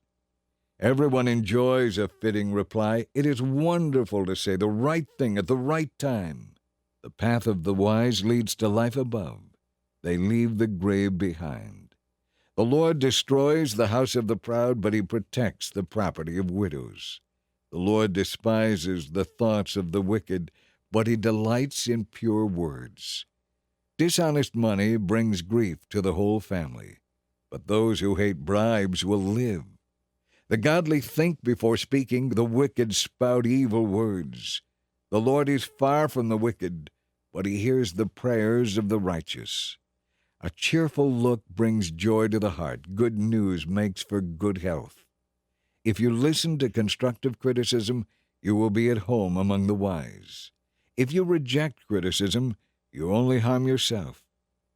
Everyone enjoys a fitting reply. It is wonderful to say the right thing at the right time. The path of the wise leads to life above. They leave the grave behind. The Lord destroys the house of the proud, but he protects the property of widows. The Lord despises the thoughts of the wicked, but he delights in pure words. Dishonest money brings grief to the whole family, but those who hate bribes will live. The godly think before speaking, the wicked spout evil words. The Lord is far from the wicked, but he hears the prayers of the righteous. A cheerful look brings joy to the heart. Good news makes for good health. If you listen to constructive criticism, you will be at home among the wise. If you reject criticism, you only harm yourself.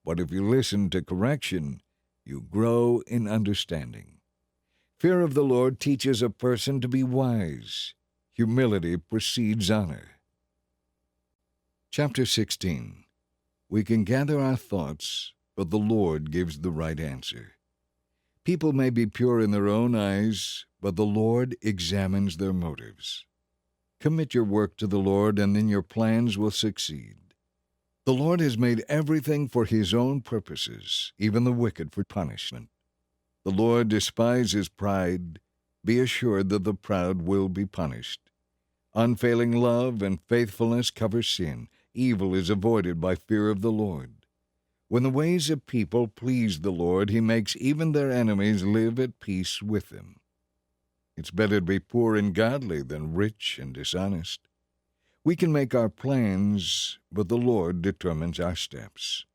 But if you listen to correction, you grow in understanding. Fear of the Lord teaches a person to be wise. Humility precedes honor. Chapter 16. We can gather our thoughts, but the Lord gives the right answer. People may be pure in their own eyes, but the Lord examines their motives. Commit your work to the Lord, and then your plans will succeed. The Lord has made everything for his own purposes, even the wicked for punishment. The Lord despises pride. Be assured that the proud will be punished. Unfailing love and faithfulness cover sin. Evil is avoided by fear of the Lord. When the ways of people please the Lord, he makes even their enemies live at peace with them. It's better to be poor and godly than rich and dishonest. We can make our plans, but the Lord determines our steps.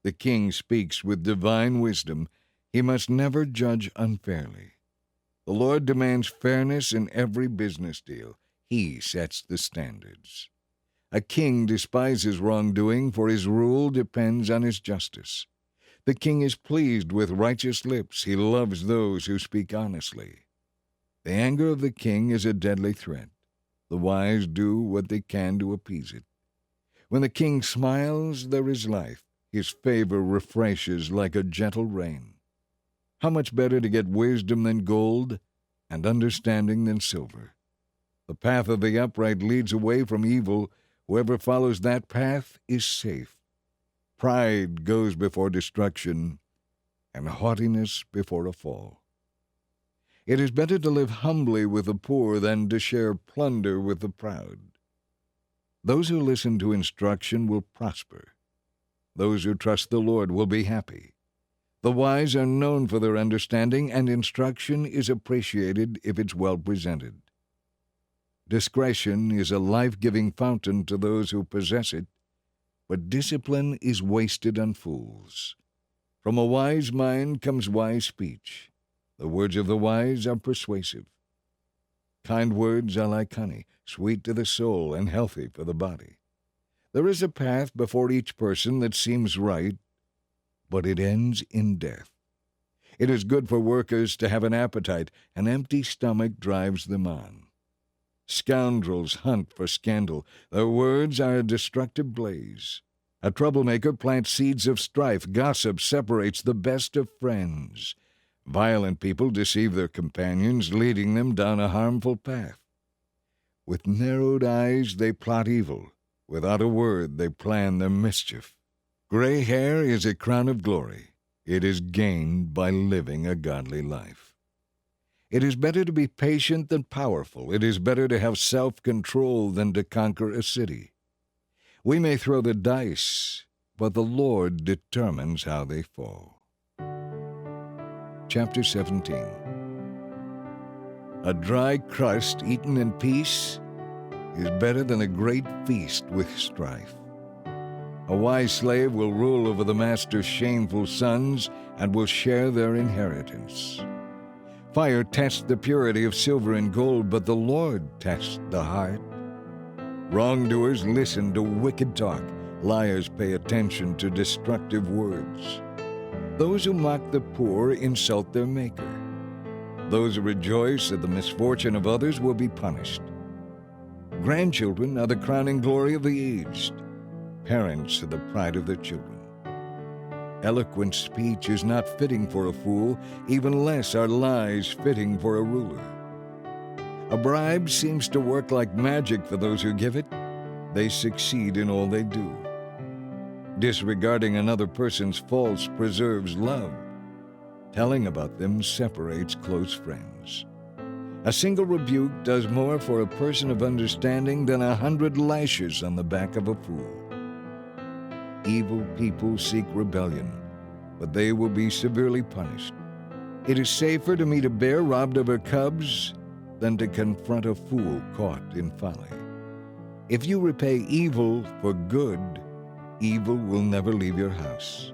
The king speaks with divine wisdom. He must never judge unfairly. The Lord demands fairness in every business deal. He sets the standards. A king despises wrongdoing, for his rule depends on his justice. The king is pleased with righteous lips. He loves those who speak honestly. The anger of the king is a deadly threat. The wise do what they can to appease it. When the king smiles, there is life. His favor refreshes like a gentle rain. How much better to get wisdom than gold, and understanding than silver. The path of the upright leads away from evil. Whoever follows that path is safe. Pride goes before destruction, and haughtiness before a fall. It is better to live humbly with the poor than to share plunder with the proud. Those who listen to instruction will prosper. Those who trust the Lord will be happy. The wise are known for their understanding, and instruction is appreciated if it's well presented. Discretion is a life-giving fountain to those who possess it, but discipline is wasted on fools. From a wise mind comes wise speech. The words of the wise are persuasive. Kind words are like honey, sweet to the soul and healthy for the body. There is a path before each person that seems right, but it ends in death. It is good for workers to have an appetite. An empty stomach drives them on. Scoundrels hunt for scandal. Their words are a destructive blaze. A troublemaker plants seeds of strife. Gossip separates the best of friends. Violent people deceive their companions, leading them down a harmful path. With narrowed eyes they plot evil. Without a word they plan their mischief. Gray hair is a crown of glory. It is gained by living a godly life. It is better to be patient than powerful. It is better to have self-control than to conquer a city. We may throw the dice, but the Lord determines how they fall. Chapter 17. A dry crust eaten in peace is better than a great feast with strife. A wise slave will rule over the master's shameful sons and will share their inheritance. Fire tests the purity of silver and gold, but the Lord tests the heart. Wrongdoers listen to wicked talk. Liars pay attention to destructive words. Those who mock the poor insult their Maker. Those who rejoice at the misfortune of others will be punished. Grandchildren are the crowning glory of the aged. Parents are the pride of their children. Eloquent speech is not fitting for a fool, even less are lies fitting for a ruler. A bribe seems to work like magic for those who give it. They succeed in all they do. Disregarding another person's faults preserves love. Telling about them separates close friends. A single rebuke does more for a person of understanding than 100 lashes on the back of a fool. Evil people seek rebellion, but they will be severely punished. It is safer to meet a bear robbed of her cubs than to confront a fool caught in folly. If you repay evil for good, evil will never leave your house.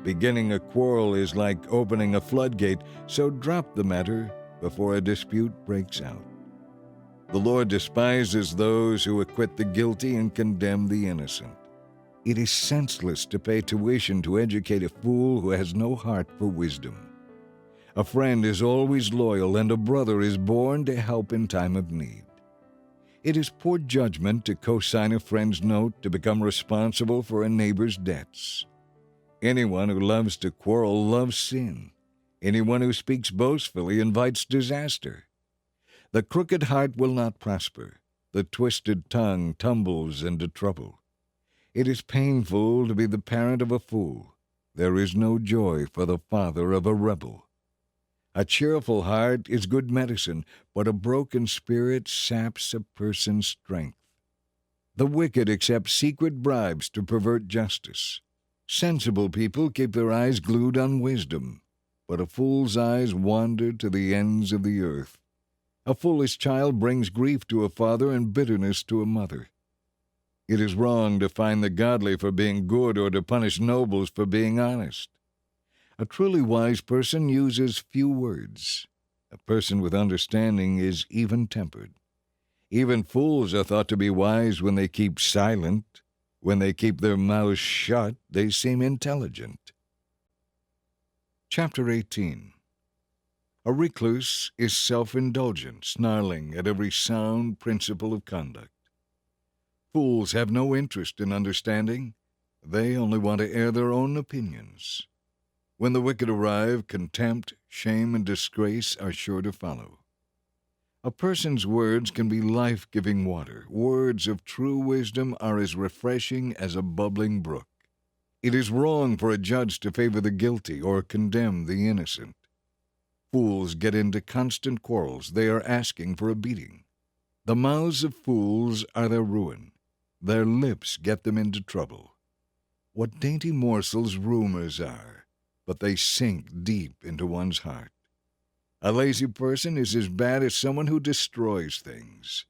Beginning a quarrel is like opening a floodgate, so drop the matter before a dispute breaks out. The Lord despises those who acquit the guilty and condemn the innocent. It is senseless to pay tuition to educate a fool who has no heart for wisdom. A friend is always loyal, and a brother is born to help in time of need. It is poor judgment to co-sign a friend's note, to become responsible for a neighbor's debts. Anyone who loves to quarrel loves sin. Anyone who speaks boastfully invites disaster. The crooked heart will not prosper. The twisted tongue tumbles into trouble. It is painful to be the parent of a fool. There is no joy for the father of a rebel. A cheerful heart is good medicine, but a broken spirit saps a person's strength. The wicked accept secret bribes to pervert justice. Sensible people keep their eyes glued on wisdom, but a fool's eyes wander to the ends of the earth. A foolish child brings grief to a father and bitterness to a mother. It is wrong to fine the godly for being good or to punish nobles for being honest. A truly wise person uses few words. A person with understanding is even-tempered. Even fools are thought to be wise when they keep silent. When they keep their mouths shut, they seem intelligent. Chapter 18. A recluse is self-indulgent, snarling at every sound principle of conduct. Fools have no interest in understanding. They only want to air their own opinions. When the wicked arrive, contempt, shame, and disgrace are sure to follow. A person's words can be life-giving water. Words of true wisdom are as refreshing as a bubbling brook. It is wrong for a judge to favor the guilty or condemn the innocent. Fools get into constant quarrels. They are asking for a beating. The mouths of fools are their ruin. Their lips get them into trouble. What dainty morsels rumors are, but they sink deep into one's heart. A lazy person is as bad as someone who destroys things.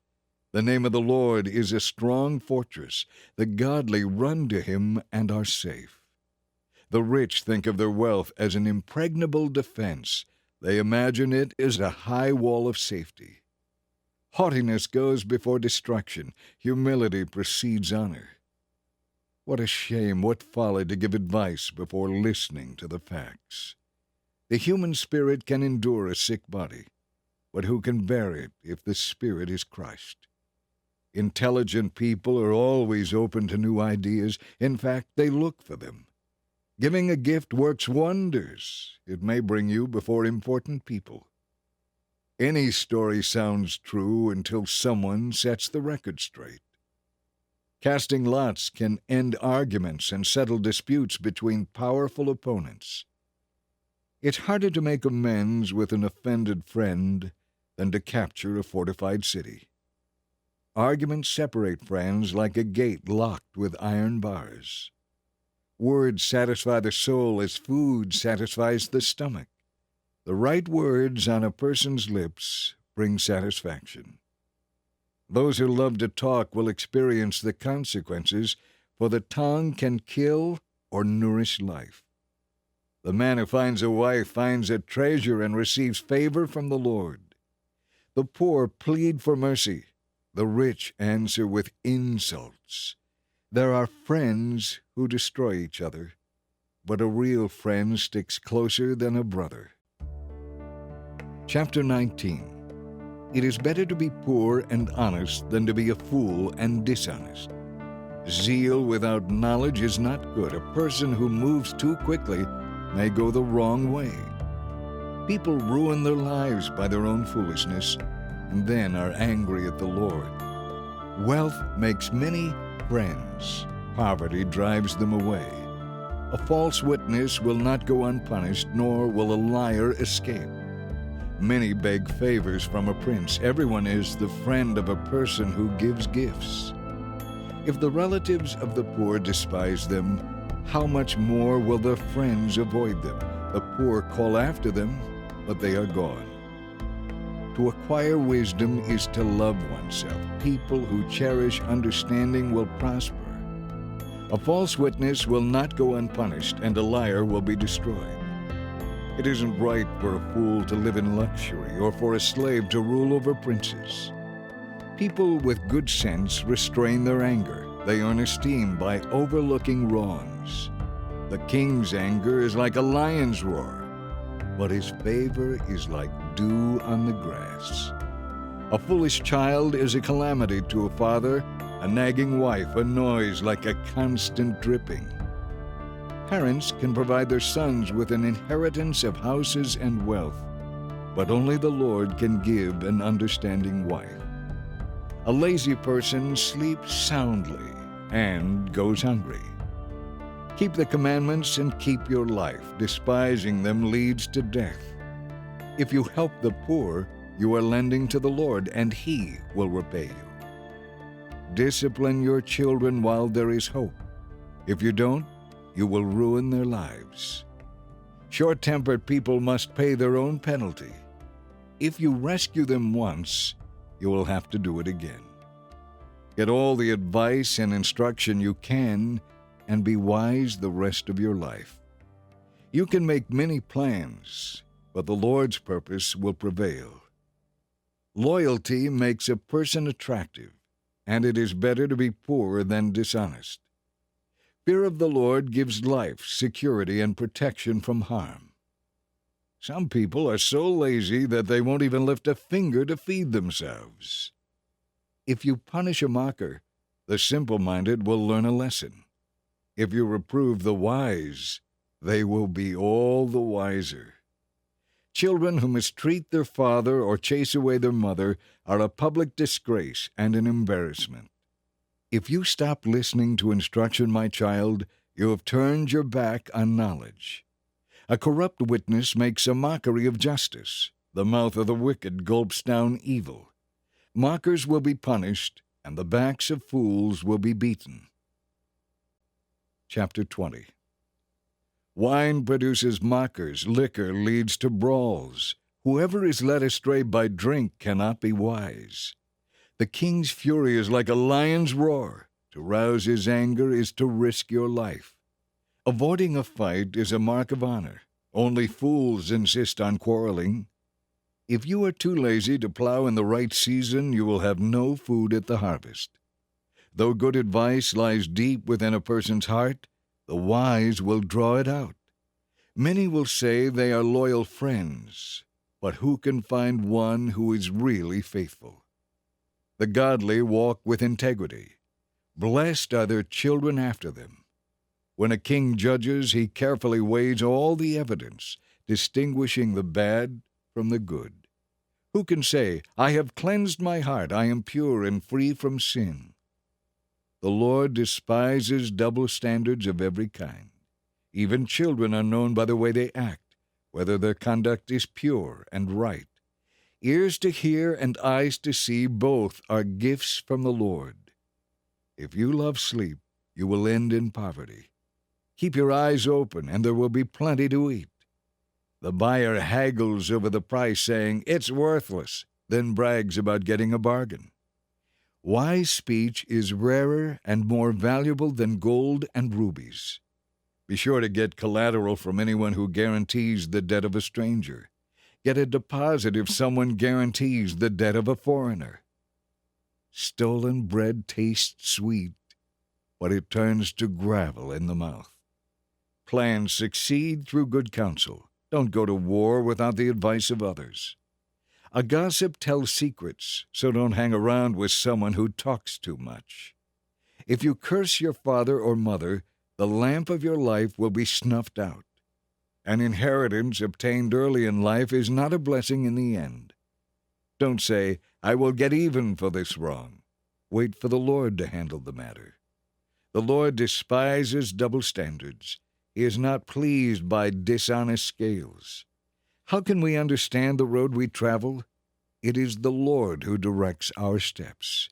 The name of the Lord is a strong fortress. The godly run to him and are safe. The rich think of their wealth as an impregnable defense. They imagine it is a high wall of safety. Haughtiness goes before destruction. Humility precedes honor. What a shame, what folly to give advice before listening to the facts. The human spirit can endure a sick body, but who can bear it if the spirit is crushed? Intelligent people are always open to new ideas. In fact, they look for them. Giving a gift works wonders. It may bring you before important people. Any story sounds true until someone sets the record straight. Casting lots can end arguments and settle disputes between powerful opponents. It's harder to make amends with an offended friend than to capture a fortified city. Arguments separate friends like a gate locked with iron bars. Words satisfy the soul as food satisfies the stomach. The right words on a person's lips bring satisfaction. Those who love to talk will experience the consequences, for the tongue can kill or nourish life. The man who finds a wife finds a treasure and receives favor from the Lord. The poor plead for mercy. The rich answer with insults. There are friends who destroy each other, but a real friend sticks closer than a brother. Chapter 19. It is better to be poor and honest than to be a fool and dishonest. Zeal without knowledge is not good. A person who moves too quickly may go the wrong way. People ruin their lives by their own foolishness and then are angry at the Lord. Wealth makes many friends. Poverty drives them away. A false witness will not go unpunished, nor will a liar escape. Many beg favors from a prince. Everyone is the friend of a person who gives gifts. If the relatives of the poor despise them, how much more will their friends avoid them? The poor call after them, but they are gone. To acquire wisdom is to love oneself. People who cherish understanding will prosper. A false witness will not go unpunished, and a liar will be destroyed. It isn't right for a fool to live in luxury or for a slave to rule over princes. People with good sense restrain their anger. They earn esteem by overlooking wrongs. The king's anger is like a lion's roar, but his favor is like dew on the grass. A foolish child is a calamity to a father, a nagging wife a noise like a constant dripping. Parents can provide their sons with an inheritance of houses and wealth, but only the Lord can give an understanding wife. A lazy person sleeps soundly and goes hungry. Keep the commandments and keep your life. Despising them leads to death. If you help the poor, you are lending to the Lord, and He will repay you. Discipline your children while there is hope. If you don't, you will ruin their lives. Short-tempered people must pay their own penalty. If you rescue them once, you will have to do it again. Get all the advice and instruction you can, and be wise the rest of your life. You can make many plans, but the Lord's purpose will prevail. Loyalty makes a person attractive, and it is better to be poor than dishonest. Fear of the Lord gives life, security, and protection from harm. Some people are so lazy that they won't even lift a finger to feed themselves. If you punish a mocker, The simple-minded will learn a lesson. If you reprove the wise, they will be all the wiser. Children who mistreat their father or chase away their mother are a public disgrace and an embarrassment. If you stop listening to instruction, my child, you have turned your back on knowledge. A corrupt witness makes a mockery of justice. The mouth of the wicked gulps down evil. Mockers will be punished, and the backs of fools will be beaten. Chapter 20. Wine produces mockers, liquor leads to brawls. Whoever is led astray by drink cannot be wise. The king's fury is like a lion's roar. To rouse his anger is to risk your life. Avoiding a fight is a mark of honor. Only fools insist on quarreling. If you are too lazy to plow in the right season, you will have no food at the harvest. Though good advice lies deep within a person's heart, the wise will draw it out. Many will say they are loyal friends, but who can find one who is really faithful? The godly walk with integrity. Blessed are their children after them. When a king judges, he carefully weighs all the evidence, distinguishing the bad from the good. Who can say, I have cleansed my heart, I am pure and free from sin? The Lord despises double standards of every kind. Even children are known by the way they act, whether their conduct is pure and right. Ears to hear and eyes to see, both are gifts from the Lord. If you love sleep, you will end in poverty. Keep your eyes open, and there will be plenty to eat. The buyer haggles over the price, saying, it's worthless, then brags about getting a bargain. Wise speech is rarer and more valuable than gold and rubies. Be sure to get collateral from anyone who guarantees the debt of a stranger. Get a deposit if someone guarantees the debt of a foreigner. Stolen bread tastes sweet, but it turns to gravel in the mouth. Plans succeed through good counsel. Don't go to war without the advice of others. A gossip tells secrets, so don't hang around with someone who talks too much. If you curse your father or mother, the lamp of your life will be snuffed out. An inheritance obtained early in life is not a blessing in the end. Don't say, I will get even for this wrong. Wait for the Lord to handle the matter. The Lord despises double standards. He is not pleased by dishonest scales. How can we understand the road we travel? It is the Lord who directs our steps.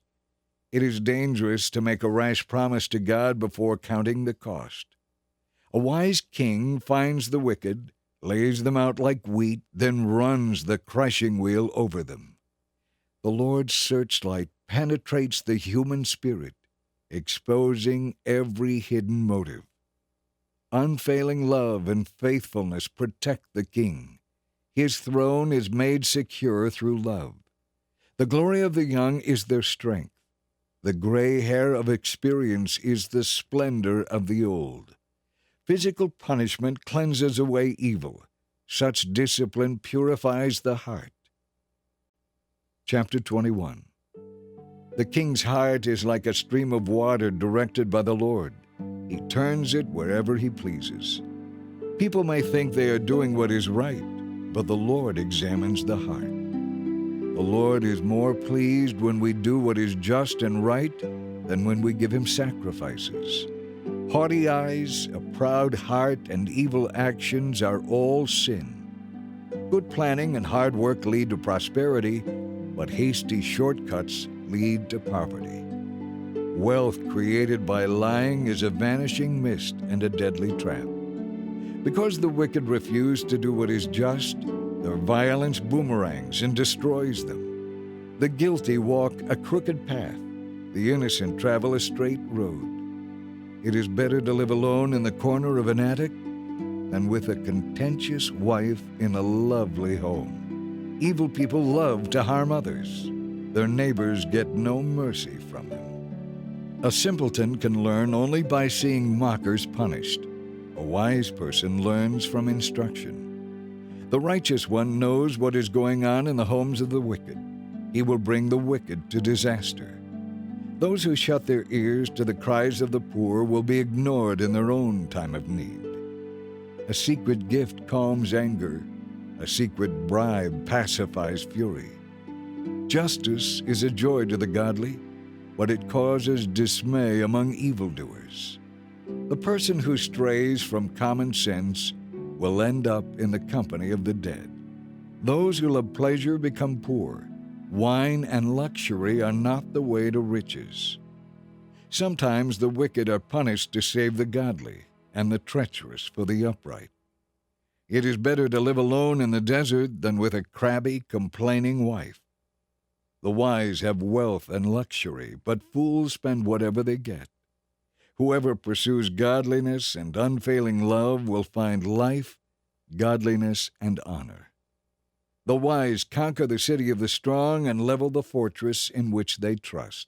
It is dangerous to make a rash promise to God before counting the cost. A wise king finds the wicked, lays them out like wheat, then runs the crushing wheel over them. The Lord's searchlight penetrates the human spirit, exposing every hidden motive. Unfailing love and faithfulness protect the king. His throne is made secure through love. The glory of the young is their strength. The gray hair of experience is the splendor of the old. Physical punishment cleanses away evil. Such discipline purifies the heart. Chapter 21. The king's heart is like a stream of water directed by the Lord. He turns it wherever he pleases. People may think they are doing what is right, but the Lord examines the heart. The Lord is more pleased when we do what is just and right than when we give him sacrifices. Haughty eyes, a proud heart, and evil actions are all sin. Good planning and hard work lead to prosperity, but hasty shortcuts lead to poverty. Wealth created by lying is a vanishing mist and a deadly trap. Because the wicked refuse to do what is just, their violence boomerangs and destroys them. The guilty walk a crooked path. The innocent travel a straight road. It is better to live alone in the corner of an attic than with a contentious wife in a lovely home. Evil people love to harm others. Their neighbors get no mercy from them. A simpleton can learn only by seeing mockers punished. A wise person learns from instruction. The righteous one knows what is going on in the homes of the wicked. He will bring the wicked to disaster. Those who shut their ears to the cries of the poor will be ignored in their own time of need. A secret gift calms anger. A secret bribe pacifies fury. Justice is a joy to the godly, but it causes dismay among evildoers. The person who strays from common sense will end up in the company of the dead. Those who love pleasure become poor. Wine and luxury are not the way to riches. Sometimes the wicked are punished to save the godly, and the treacherous for the upright. It is better to live alone in the desert than with a crabby, complaining wife. The wise have wealth and luxury, but fools spend whatever they get. Whoever pursues godliness and unfailing love will find life, godliness, and honor. The wise conquer the city of the strong and level the fortress in which they trust.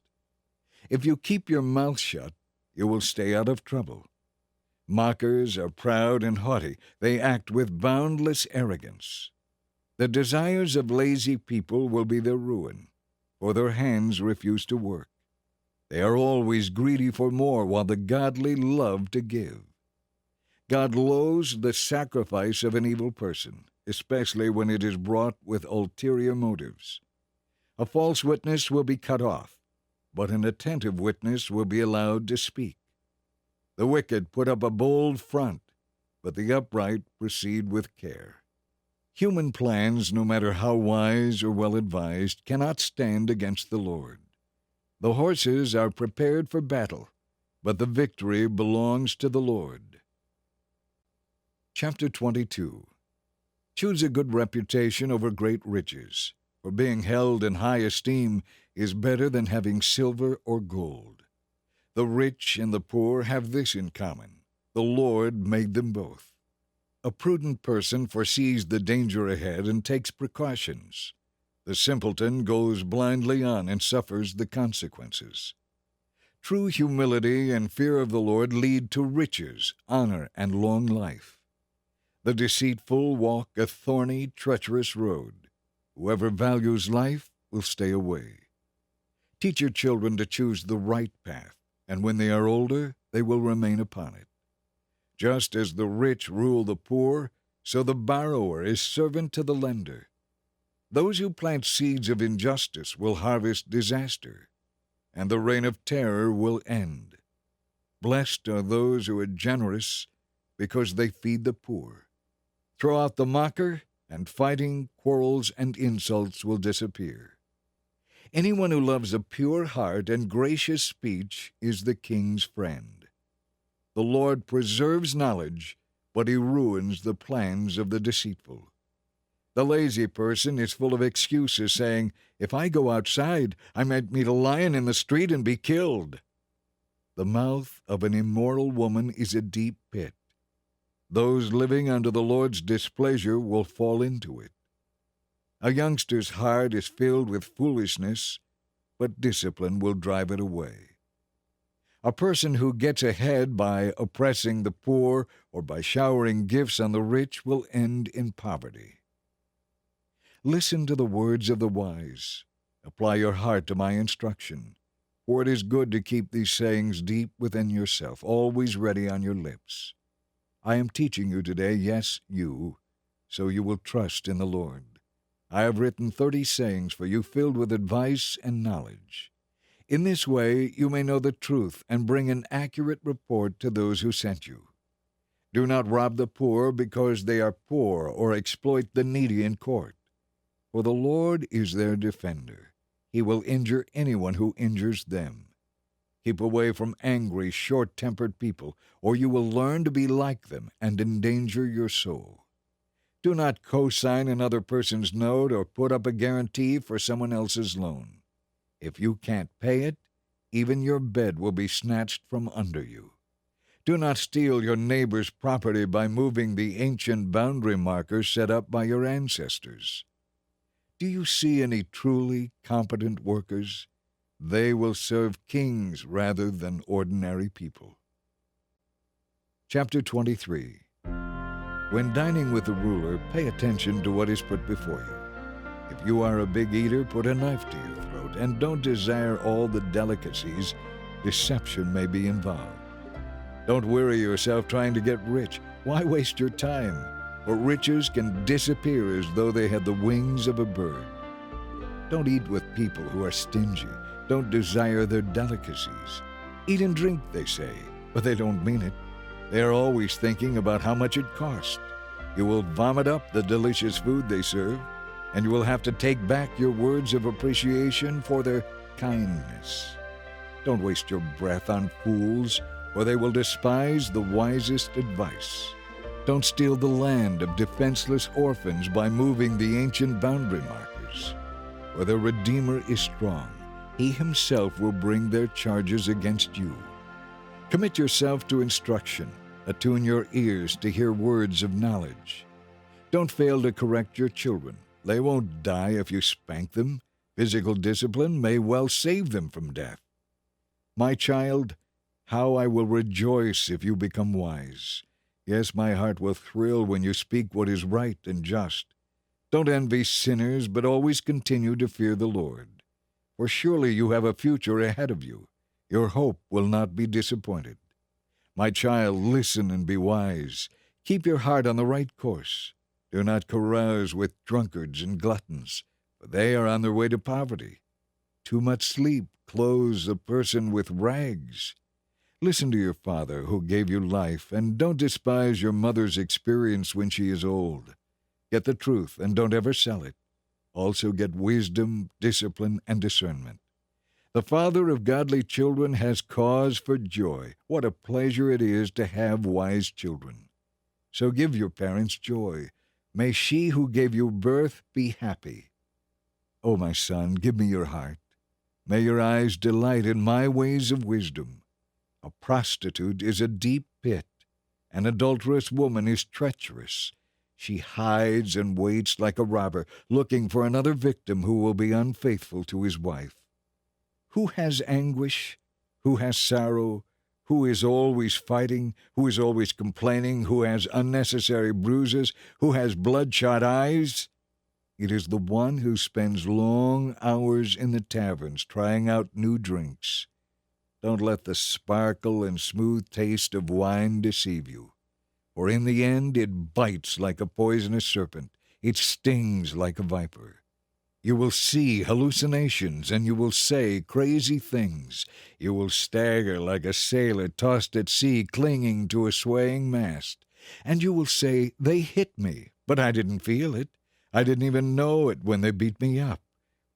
If you keep your mouth shut, you will stay out of trouble. Mockers are proud and haughty. They act with boundless arrogance. The desires of lazy people will be their ruin, for their hands refuse to work. They are always greedy for more, while the godly love to give. God loathes the sacrifice of an evil person, especially when it is brought with ulterior motives. A false witness will be cut off, but an attentive witness will be allowed to speak. The wicked put up a bold front, but the upright proceed with care. Human plans, no matter how wise or well-advised, cannot stand against the Lord. The horses are prepared for battle, but the victory belongs to the Lord. Chapter 22. Choose a good reputation over great riches, for being held in high esteem is better than having silver or gold. The rich and the poor have this in common: the Lord made them both. A prudent person foresees the danger ahead and takes precautions. The simpleton goes blindly on and suffers the consequences. True humility and fear of the Lord lead to riches, honor, and long life. The deceitful walk a thorny, treacherous road. Whoever values life will stay away. Teach your children to choose the right path, and when they are older, they will remain upon it. Just as the rich rule the poor, so the borrower is servant to the lender. Those who plant seeds of injustice will harvest disaster, and the reign of terror will end. Blessed are those who are generous, because they feed the poor. Throw out the mocker, and fighting, quarrels, and insults will disappear. Anyone who loves a pure heart and gracious speech is the king's friend. The Lord preserves knowledge, but he ruins the plans of the deceitful. The lazy person is full of excuses, saying, "If I go outside, I might meet a lion in the street and be killed." The mouth of an immoral woman is a deep pit. Those living under the Lord's displeasure will fall into it. A youngster's heart is filled with foolishness, but discipline will drive it away. A person who gets ahead by oppressing the poor or by showering gifts on the rich will end in poverty. Listen to the words of the wise. Apply your heart to my instruction, for it is good to keep these sayings deep within yourself, always ready on your lips. I am teaching you today, yes, you, so you will trust in the Lord. I have written 30 sayings for you filled with advice and knowledge. In this way you may know the truth and bring an accurate report to those who sent you. Do not rob the poor because they are poor or exploit the needy in court. For the Lord is their defender. He will injure anyone who injures them. Keep away from angry, short-tempered people, or you will learn to be like them and endanger your soul. Do not co-sign another person's note or put up a guarantee for someone else's loan. If you can't pay it, even your bed will be snatched from under you. Do not steal your neighbor's property by moving the ancient boundary markers set up by your ancestors. Do you see any truly competent workers? They will serve kings rather than ordinary people. Chapter 23. When dining with the ruler, pay attention to what is put before you. If you are a big eater, put a knife to your throat out, and don't desire all the delicacies. Deception may be involved. Don't weary yourself trying to get rich. Why waste your time? For riches can disappear as though they had the wings of a bird. Don't eat with people who are stingy. Don't desire their delicacies. Eat and drink, they say, but they don't mean it. They are always thinking about how much it costs. You will vomit up the delicious food they serve, and you will have to take back your words of appreciation for their kindness. Don't waste your breath on fools, for they will despise the wisest advice. Don't steal the land of defenseless orphans by moving the ancient boundary markers. For the Redeemer is strong. He himself will bring their charges against you. Commit yourself to instruction. Attune your ears to hear words of knowledge. Don't fail to correct your children. They won't die if you spank them. Physical discipline may well save them from death. My child, how I will rejoice if you become wise. Yes, my heart will thrill when you speak what is right and just. Don't envy sinners, but always continue to fear the Lord. For surely you have a future ahead of you. Your hope will not be disappointed. My child, listen and be wise. Keep your heart on the right course. Do not carouse with drunkards and gluttons, for they are on their way to poverty. Too much sleep clothes a person with rags. Listen to your father who gave you life, and don't despise your mother's experience when she is old. Get the truth and don't ever sell it. Also get wisdom, discipline, and discernment. The father of godly children has cause for joy. What a pleasure it is to have wise children. So give your parents joy. May she who gave you birth be happy. O my son, give me your heart. May your eyes delight in my ways of wisdom. A prostitute is a deep pit. An adulterous woman is treacherous. She hides and waits like a robber, looking for another victim who will be unfaithful to his wife. Who has anguish? Who has sorrow? Who is always fighting? Who is always complaining? Who has unnecessary bruises? Who has bloodshot eyes? It is the one who spends long hours in the taverns trying out new drinks. Don't let the sparkle and smooth taste of wine deceive you, for in the end it bites like a poisonous serpent. It stings like a viper. You will see hallucinations, and you will say crazy things. You will stagger like a sailor tossed at sea, clinging to a swaying mast. And you will say, "They hit me, but I didn't feel it. I didn't even know it when they beat me up.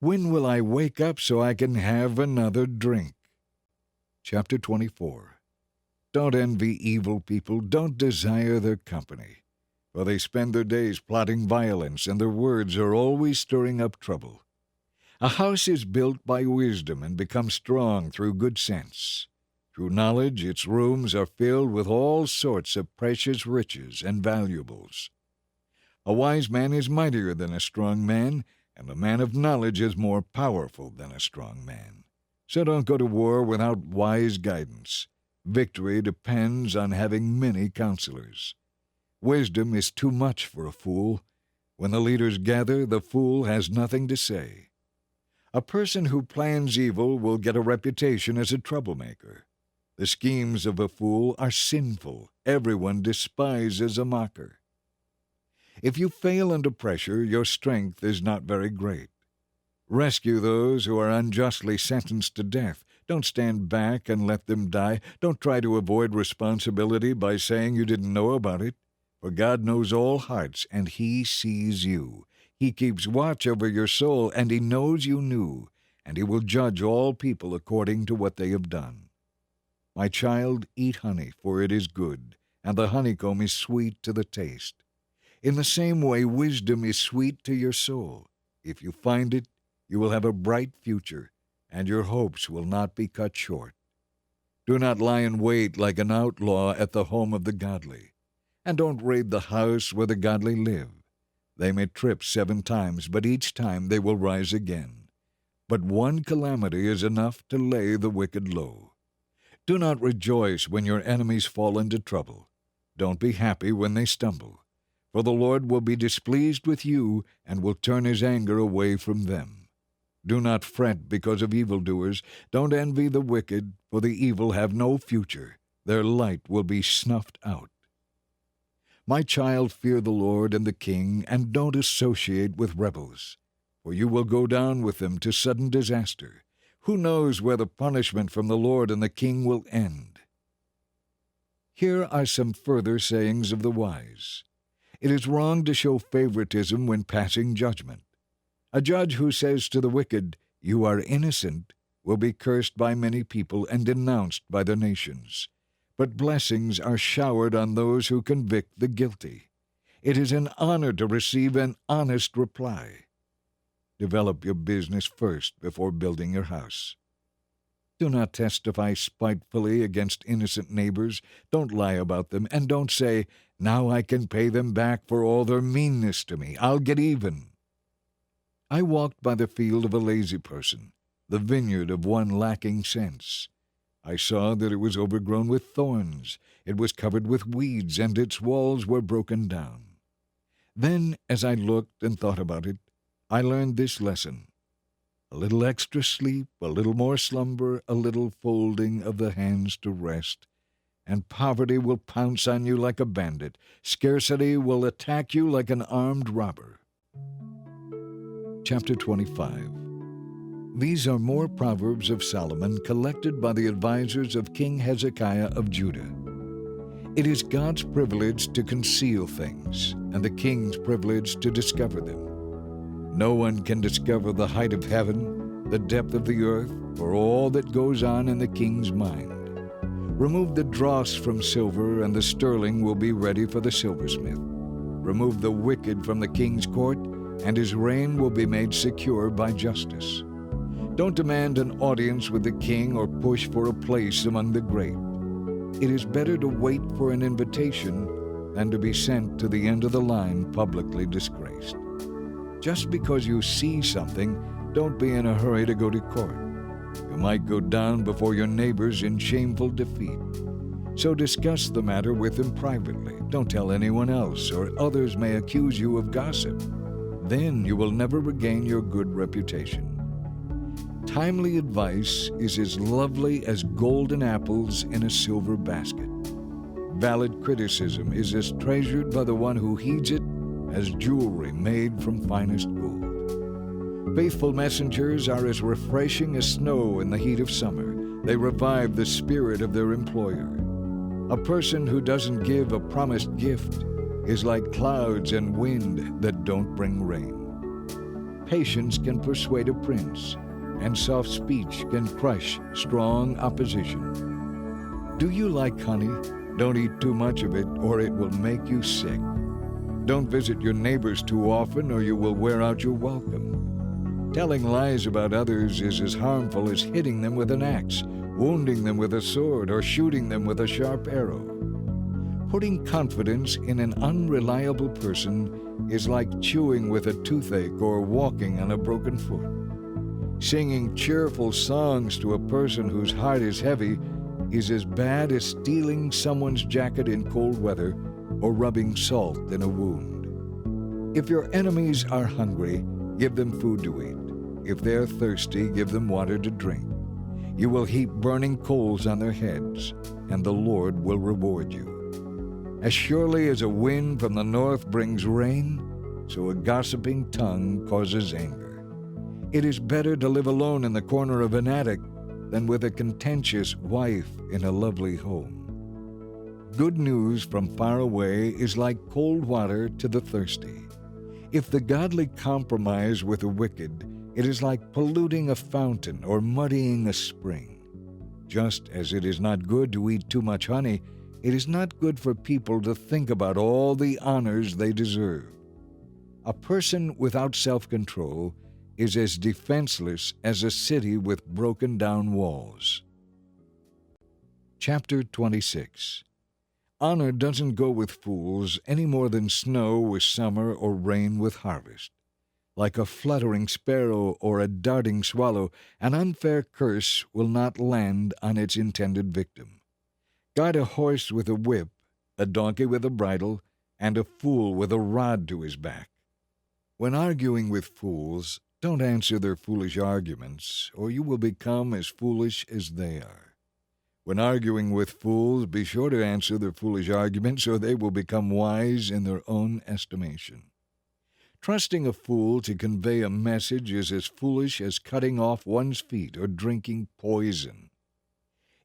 When will I wake up so I can have another drink?" Chapter 24. Don't envy evil people. Don't desire their company. For they spend their days plotting violence, and their words are always stirring up trouble. A house is built by wisdom and becomes strong through good sense. Through knowledge, its rooms are filled with all sorts of precious riches and valuables. A wise man is mightier than a strong man, and a man of knowledge is more powerful than a strong man. So don't go to war without wise guidance. Victory depends on having many counselors. Wisdom is too much for a fool. When the leaders gather, the fool has nothing to say. A person who plans evil will get a reputation as a troublemaker. The schemes of a fool are sinful. Everyone despises a mocker. If you fail under pressure, your strength is not very great. Rescue those who are unjustly sentenced to death. Don't stand back and let them die. Don't try to avoid responsibility by saying you didn't know about it. For God knows all hearts, and He sees you. He keeps watch over your soul, and He knows you knew, and He will judge all people according to what they have done. My child, eat honey, for it is good, and the honeycomb is sweet to the taste. In the same way, wisdom is sweet to your soul. If you find it, you will have a bright future, and your hopes will not be cut short. Do not lie in wait like an outlaw at the home of the godly, and don't raid the house where the godly live. They may trip 7 times, but each time they will rise again. But one calamity is enough to lay the wicked low. Do not rejoice when your enemies fall into trouble. Don't be happy when they stumble, for the Lord will be displeased with you and will turn His anger away from them. Do not fret because of evildoers. Don't envy the wicked, for the evil have no future. Their light will be snuffed out. My child, fear the Lord and the king, and don't associate with rebels, for you will go down with them to sudden disaster. Who knows where the punishment from the Lord and the king will end? Here are some further sayings of the wise. It is wrong to show favoritism when passing judgment. A judge who says to the wicked, "You are innocent," will be cursed by many people and denounced by the nations. But blessings are showered on those who convict the guilty. It is an honor to receive an honest reply. Develop your business first before building your house. Do not testify spitefully against innocent neighbors. Don't lie about them, and don't say, "Now I can pay them back for all their meanness to me. I'll get even." I walked by the field of a lazy person, the vineyard of one lacking sense. I saw that it was overgrown with thorns, it was covered with weeds, and its walls were broken down. Then, as I looked and thought about it, I learned this lesson. A little extra sleep, a little more slumber, a little folding of the hands to rest, and poverty will pounce on you like a bandit. Scarcity will attack you like an armed robber. Chapter 25. These are more Proverbs of Solomon collected by the advisors of King Hezekiah of Judah. It is God's privilege to conceal things, and the king's privilege to discover them. No one can discover the height of heaven, the depth of the earth, or all that goes on in the king's mind. Remove the dross from silver, and the sterling will be ready for the silversmith. Remove the wicked from the king's court, and his reign will be made secure by justice. Don't demand an audience with the king or push for a place among the great. It is better to wait for an invitation than to be sent to the end of the line publicly disgraced. Just because you see something, don't be in a hurry to go to court. You might go down before your neighbors in shameful defeat. So discuss the matter with them privately. Don't tell anyone else, or others may accuse you of gossip. Then you will never regain your good reputation. Timely advice is as lovely as golden apples in a silver basket. Valid criticism is as treasured by the one who heeds it as jewelry made from finest gold. Faithful messengers are as refreshing as snow in the heat of summer. They revive the spirit of their employer. A person who doesn't give a promised gift is like clouds and wind that don't bring rain. Patience can persuade a prince, and soft speech can crush strong opposition. Do you like honey? Don't eat too much of it, or it will make you sick. Don't visit your neighbors too often, or you will wear out your welcome. Telling lies about others is as harmful as hitting them with an axe, wounding them with a sword, or shooting them with a sharp arrow. Putting confidence in an unreliable person is like chewing with a toothache or walking on a broken foot. Singing cheerful songs to a person whose heart is heavy is as bad as stealing someone's jacket in cold weather or rubbing salt in a wound. If your enemies are hungry, give them food to eat. If they are thirsty, give them water to drink. You will heap burning coals on their heads, and the Lord will reward you. As surely as a wind from the north brings rain, so a gossiping tongue causes anger. It is better to live alone in the corner of an attic than with a contentious wife in a lovely home. Good news from far away is like cold water to the thirsty. If the godly compromise with the wicked, it is like polluting a fountain or muddying a spring. Just as it is not good to eat too much honey, it is not good for people to think about all the honors they deserve. A person without self-control is as defenseless as a city with broken-down walls. Chapter 26. Honor doesn't go with fools any more than snow with summer or rain with harvest. Like a fluttering sparrow or a darting swallow, an unfair curse will not land on its intended victim. Guide a horse with a whip, a donkey with a bridle, and a fool with a rod to his back. When arguing with fools, Don't answer their foolish arguments, or you will become as foolish as they are. When arguing with fools, be sure to answer their foolish arguments, or they will become wise in their own estimation. Trusting a fool to convey a message is as foolish as cutting off one's feet or drinking poison.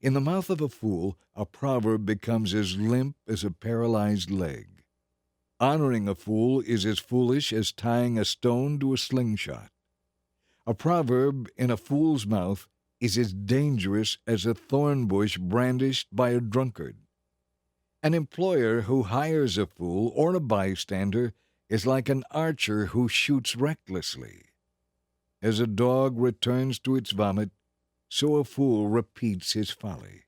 In the mouth of a fool, a proverb becomes as limp as a paralyzed leg. Honoring a fool is as foolish as tying a stone to a slingshot. A proverb in a fool's mouth is as dangerous as a thorn bush brandished by a drunkard. An employer who hires a fool or a bystander is like an archer who shoots recklessly. As a dog returns to its vomit, so a fool repeats his folly.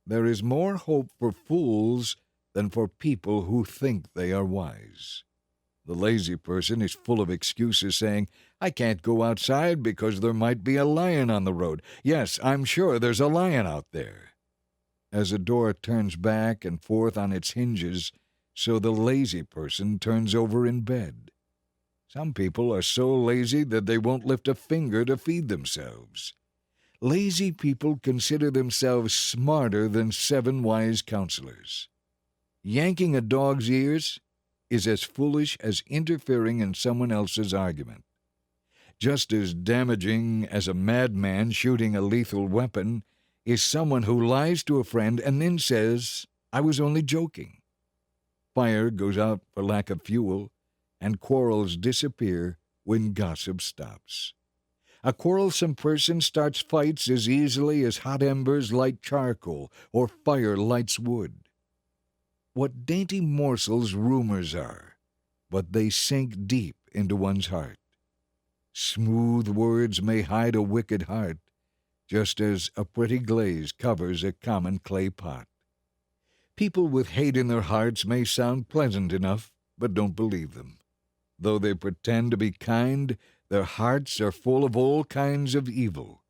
There is more hope for fools than for people who think they are wise. The lazy person is full of excuses, saying, "I can't go outside because there might be a lion on the road. Yes, I'm sure there's a lion out there." As a door turns back and forth on its hinges, so the lazy person turns over in bed. Some people are so lazy that they won't lift a finger to feed themselves. Lazy people consider themselves smarter than 7 wise counselors. Yanking a dog's ears is as foolish as interfering in someone else's argument. Just as damaging as a madman shooting a lethal weapon is someone who lies to a friend and then says, "I was only joking." Fire goes out for lack of fuel, and quarrels disappear when gossip stops. A quarrelsome person starts fights as easily as hot embers light charcoal or fire lights wood. What dainty morsels rumors are, but they sink deep into one's heart. Smooth words may hide a wicked heart, just as a pretty glaze covers a common clay pot. People with hate in their hearts may sound pleasant enough, but don't believe them. Though they pretend to be kind, their hearts are full of all kinds of evil.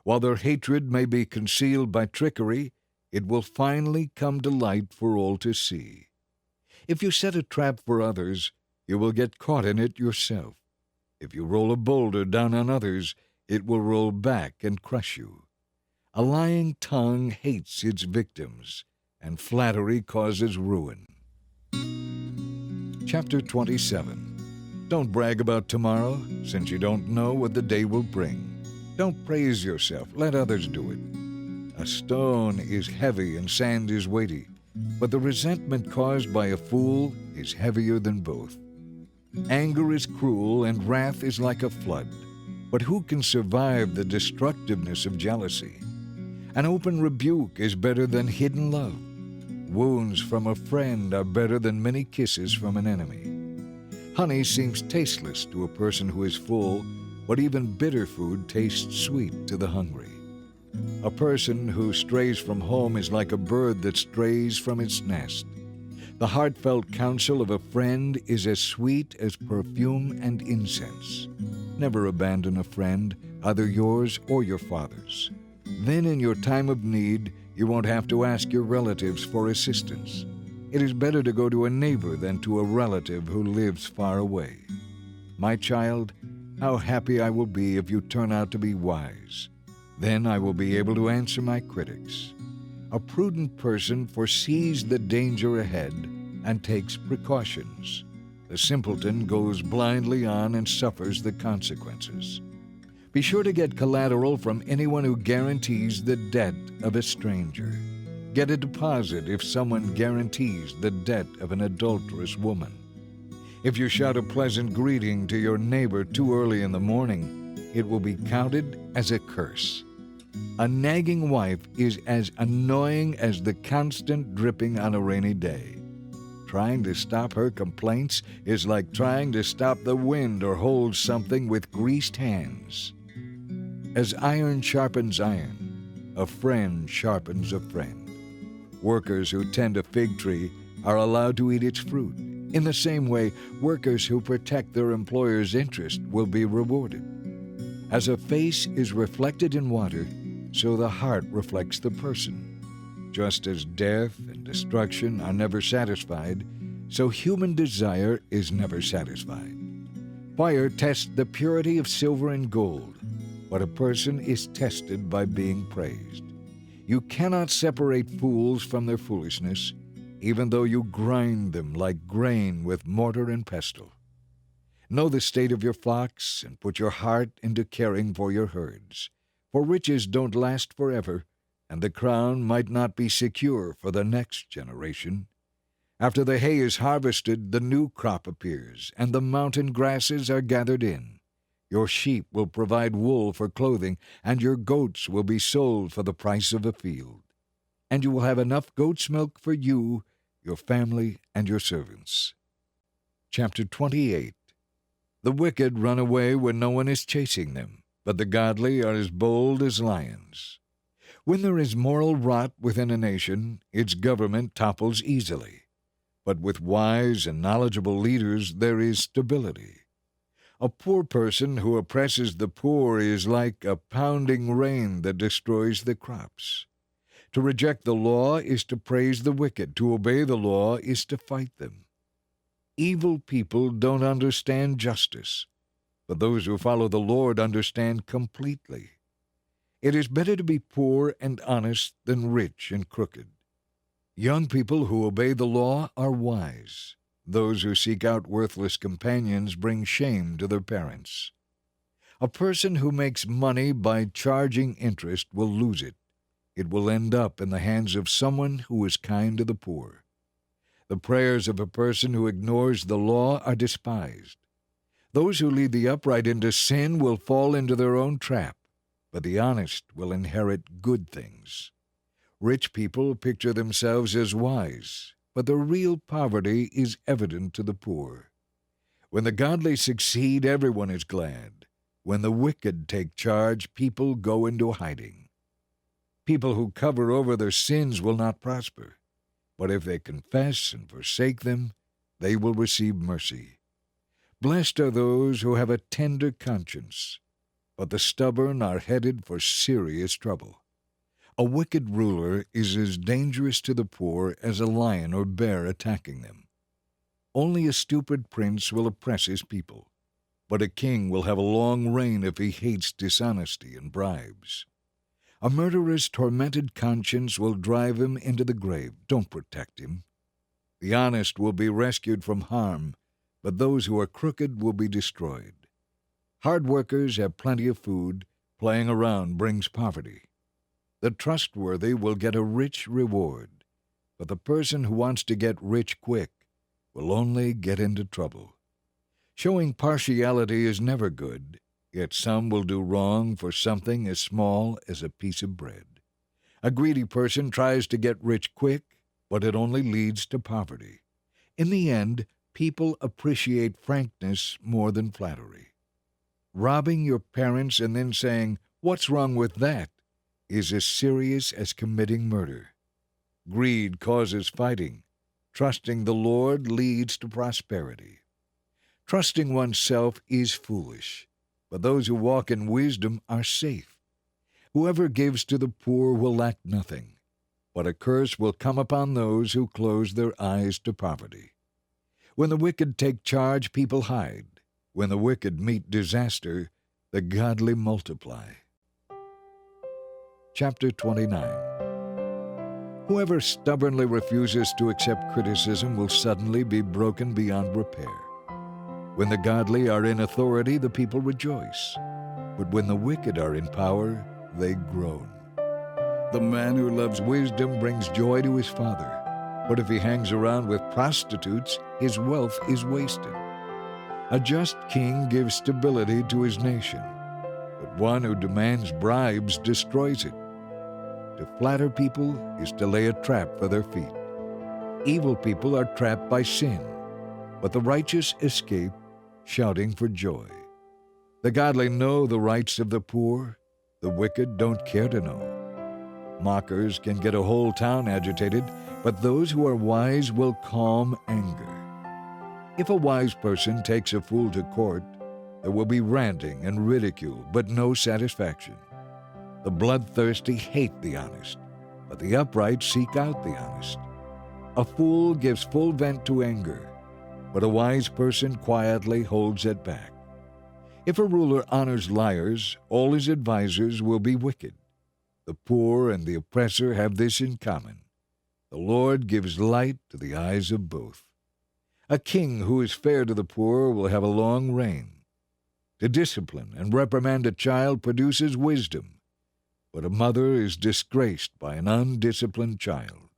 While their hatred may be concealed by trickery, it will finally come to light for all to see. If you set a trap for others, you will get caught in it yourself. If you roll a boulder down on others, it will roll back and crush you. A lying tongue hates its victims, and flattery causes ruin. Chapter 27. Don't brag about tomorrow, since you don't know what the day will bring. Don't praise yourself, let others do it. A stone is heavy and sand is weighty, but the resentment caused by a fool is heavier than both. Anger is cruel and wrath is like a flood, but who can survive the destructiveness of jealousy? An open rebuke is better than hidden love. Wounds from a friend are better than many kisses from an enemy. Honey seems tasteless to a person who is full, but even bitter food tastes sweet to the hungry. A person who strays from home is like a bird that strays from its nest. The heartfelt counsel of a friend is as sweet as perfume and incense. Never abandon a friend, either yours or your father's. Then in your time of need, you won't have to ask your relatives for assistance. It is better to go to a neighbor than to a relative who lives far away. My child, how happy I will be if you turn out to be wise. Then I will be able to answer my critics. A prudent person foresees the danger ahead and takes precautions. The simpleton goes blindly on and suffers the consequences. Be sure to get collateral from anyone who guarantees the debt of a stranger. Get a deposit if someone guarantees the debt of an adulterous woman. If you shout a pleasant greeting to your neighbor too early in the morning, it will be counted as a curse. A nagging wife is as annoying as the constant dripping on a rainy day. Trying to stop her complaints is like trying to stop the wind or hold something with greased hands. As iron sharpens iron, a friend sharpens a friend. Workers who tend a fig tree are allowed to eat its fruit. In the same way, workers who protect their employer's interest will be rewarded. As a face is reflected in water, so the heart reflects the person. Just as death and destruction are never satisfied, so human desire is never satisfied. Fire tests the purity of silver and gold, but a person is tested by being praised. You cannot separate fools from their foolishness, even though you grind them like grain with mortar and pestle. Know the state of your flocks, and put your heart into caring for your herds. For riches don't last forever, and the crown might not be secure for the next generation. After the hay is harvested, the new crop appears, and the mountain grasses are gathered in. Your sheep will provide wool for clothing, and your goats will be sold for the price of a field. And you will have enough goat's milk for you, your family, and your servants. Chapter 28. The wicked run away when no one is chasing them, but the godly are as bold as lions. When there is moral rot within a nation, its government topples easily. But with wise and knowledgeable leaders there is stability. A poor person who oppresses the poor is like a pounding rain that destroys the crops. To reject the law is to praise the wicked. To obey the law is to fight them. Evil people don't understand justice, but those who follow the Lord understand completely. It is better to be poor and honest than rich and crooked. Young people who obey the law are wise. Those who seek out worthless companions bring shame to their parents. A person who makes money by charging interest will lose it. It will end up in the hands of someone who is kind to the poor. The prayers of a person who ignores the law are despised. Those who lead the upright into sin will fall into their own trap, but the honest will inherit good things. Rich people picture themselves as wise, but their real poverty is evident to the poor. When the godly succeed, everyone is glad. When the wicked take charge, people go into hiding. People who cover over their sins will not prosper, but if they confess and forsake them, they will receive mercy. Blessed are those who have a tender conscience, but the stubborn are headed for serious trouble. A wicked ruler is as dangerous to the poor as a lion or bear attacking them. Only a stupid prince will oppress his people, but a king will have a long reign if he hates dishonesty and bribes. A murderer's tormented conscience will drive him into the grave. Don't protect him. The honest will be rescued from harm, but those who are crooked will be destroyed. Hard workers have plenty of food. Playing around brings poverty. The trustworthy will get a rich reward, but the person who wants to get rich quick will only get into trouble. Showing partiality is never good, yet some will do wrong for something as small as a piece of bread. A greedy person tries to get rich quick, but it only leads to poverty. In the end, people appreciate frankness more than flattery. Robbing your parents and then saying, "What's wrong with that?" is as serious as committing murder. Greed causes fighting. Trusting the Lord leads to prosperity. Trusting oneself is foolish, but those who walk in wisdom are safe. Whoever gives to the poor will lack nothing, but a curse will come upon those who close their eyes to poverty. When the wicked take charge, people hide. When the wicked meet disaster, the godly multiply. Chapter 29. Whoever stubbornly refuses to accept criticism will suddenly be broken beyond repair. When the godly are in authority, the people rejoice. But when the wicked are in power, they groan. The man who loves wisdom brings joy to his father, but if he hangs around with prostitutes, his wealth is wasted. A just king gives stability to his nation, but one who demands bribes destroys it. To flatter people is to lay a trap for their feet. Evil people are trapped by sin, but the righteous escape, shouting for joy. The godly know the rights of the poor, the wicked don't care to know. Mockers can get a whole town agitated, but those who are wise will calm anger. If a wise person takes a fool to court, there will be ranting and ridicule, but no satisfaction. The bloodthirsty hate the honest, but the upright seek out the honest. A fool gives full vent to anger, but a wise person quietly holds it back. If a ruler honors liars, all his advisers will be wicked. The poor and the oppressor have this in common: the Lord gives light to the eyes of both. A king who is fair to the poor will have a long reign. To discipline and reprimand a child produces wisdom, but a mother is disgraced by an undisciplined child.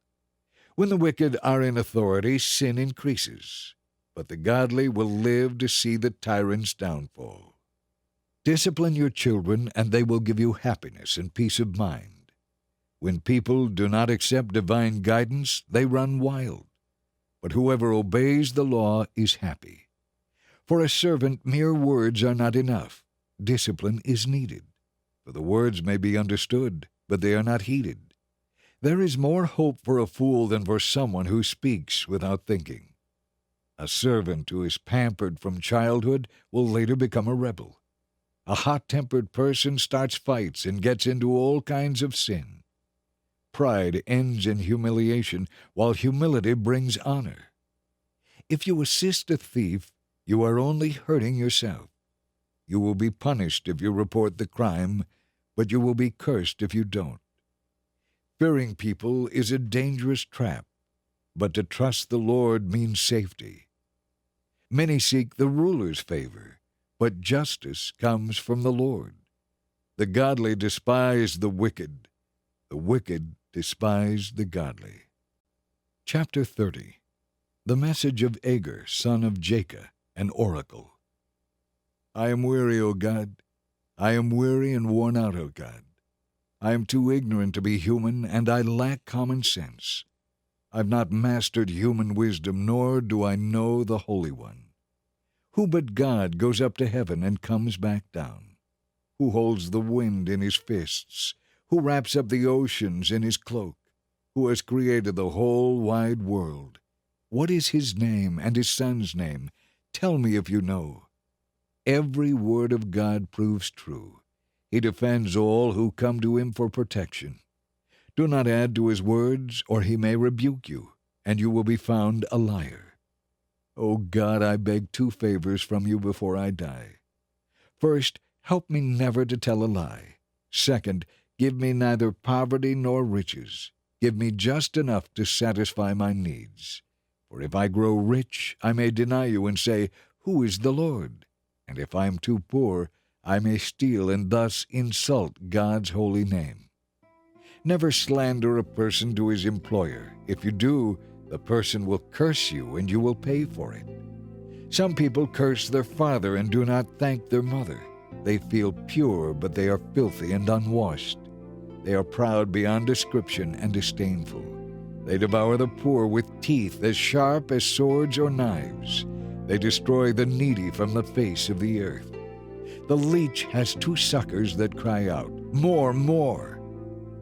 When the wicked are in authority, sin increases, but the godly will live to see the tyrant's downfall. Discipline your children, and they will give you happiness and peace of mind. When people do not accept divine guidance, they run wild, but whoever obeys the law is happy. For a servant, mere words are not enough. Discipline is needed, for the words may be understood, but they are not heeded. There is more hope for a fool than for someone who speaks without thinking. A servant who is pampered from childhood will later become a rebel. A hot-tempered person starts fights and gets into all kinds of sin. Pride ends in humiliation, while humility brings honor. If you assist a thief, you are only hurting yourself. You will be punished if you report the crime, but you will be cursed if you don't. Fearing people is a dangerous trap, but to trust the Lord means safety. Many seek the ruler's favor, but justice comes from the Lord. The godly despise the wicked despise the godly. Chapter 30. The message of Agur, son of Jacob, an oracle. I am weary, O God. I am weary and worn out, O God. I am too ignorant to be human, and I lack common sense. I've not mastered human wisdom, nor do I know the Holy One. Who but God goes up to heaven and comes back down? Who holds the wind in his fists? Who wraps up the oceans in his cloak? Who has created the whole wide world? What is his name and his son's name? Tell me if you know. Every word of God proves true. He defends all who come to him for protection. Do not add to his words, or he may rebuke you, and you will be found a liar. O God, I beg two favors from you before I die. First, help me never to tell a lie. Second, give me neither poverty nor riches. Give me just enough to satisfy my needs. For if I grow rich, I may deny you and say, Who is the Lord? And if I am too poor, I may steal and thus insult God's holy name. Never slander a person to his employer. If you do, the person will curse you and you will pay for it. Some people curse their father and do not thank their mother. They feel pure, but they are filthy and unwashed. They are proud beyond description and disdainful. They devour the poor with teeth as sharp as swords or knives. They destroy the needy from the face of the earth. The leech has two suckers that cry out, More, more!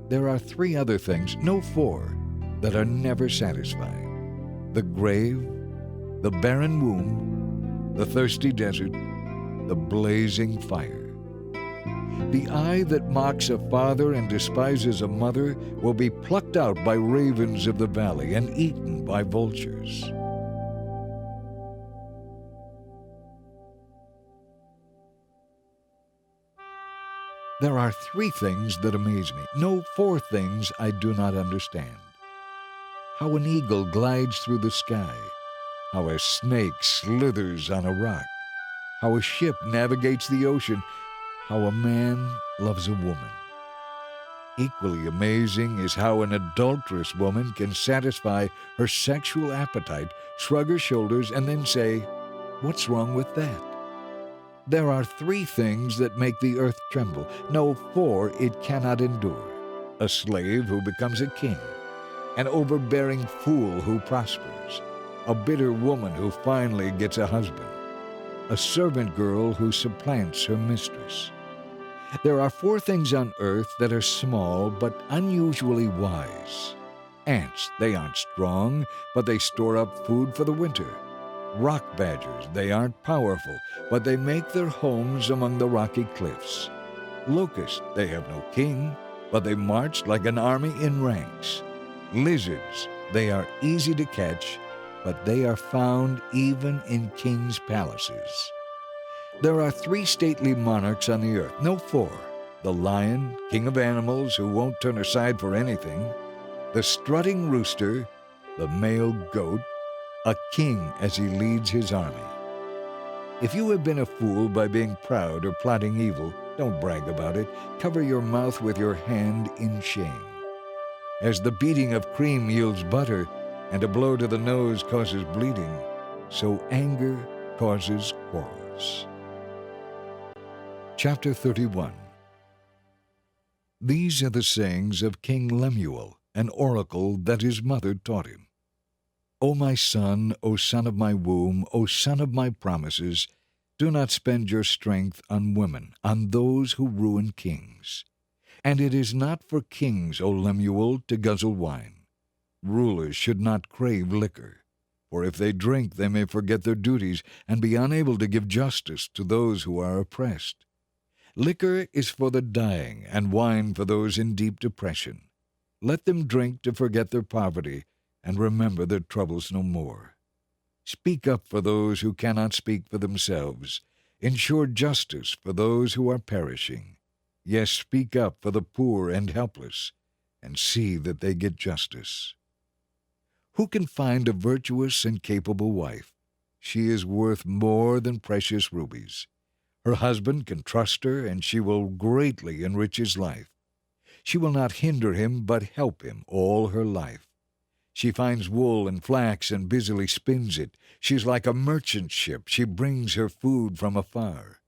There are three other things, no four, that are never satisfied: the grave, the barren womb, the thirsty desert, the blazing fire. The eye that mocks a father and despises a mother will be plucked out by ravens of the valley and eaten by vultures. There are three things that amaze me, no four things I do not understand. How an eagle glides through the sky, how a snake slithers on a rock, how a ship navigates the ocean, how a man loves a woman. Equally amazing is how an adulterous woman can satisfy her sexual appetite, shrug her shoulders, and then say, What's wrong with that? There are three things that make the earth tremble. No, four it cannot endure: a slave who becomes a king, an overbearing fool who prospers, a bitter woman who finally gets a husband, a servant girl who supplants her mistress. There are four things on earth that are small but unusually wise. Ants, they aren't strong, but they store up food for the winter. Rock badgers, they aren't powerful, but they make their homes among the rocky cliffs. Locusts, they have no king, but they march like an army in ranks. Lizards, they are easy to catch, but they are found even in kings' palaces. There are 3 stately monarchs on the earth, no 4. The lion, king of animals who won't turn aside for anything, the strutting rooster, the male goat, a king as he leads his army. If you have been a fool by being proud or plotting evil, don't brag about it. Cover your mouth with your hand in shame. As the beating of cream yields butter, and a blow to the nose causes bleeding, so anger causes quarrels. Chapter 31. These are the sayings of King Lemuel, an oracle that his mother taught him. O my son, O son of my womb, O son of my promises, do not spend your strength on women, on those who ruin kings. And it is not for kings, O Lemuel, to guzzle wine. Rulers should not crave liquor, for if they drink they may forget their duties and be unable to give justice to those who are oppressed. Liquor is for the dying, and wine for those in deep depression. Let them drink to forget their poverty, and remember their troubles no more. Speak up for those who cannot speak for themselves. Ensure justice for those who are perishing. Yes, speak up for the poor and helpless, and see that they get justice. Who can find a virtuous and capable wife? She is worth more than precious rubies. Her husband can trust her, and she will greatly enrich his life. She will not hinder him, but help him all her life. She finds wool and flax and busily spins it. She's like a merchant ship. She brings her food from afar.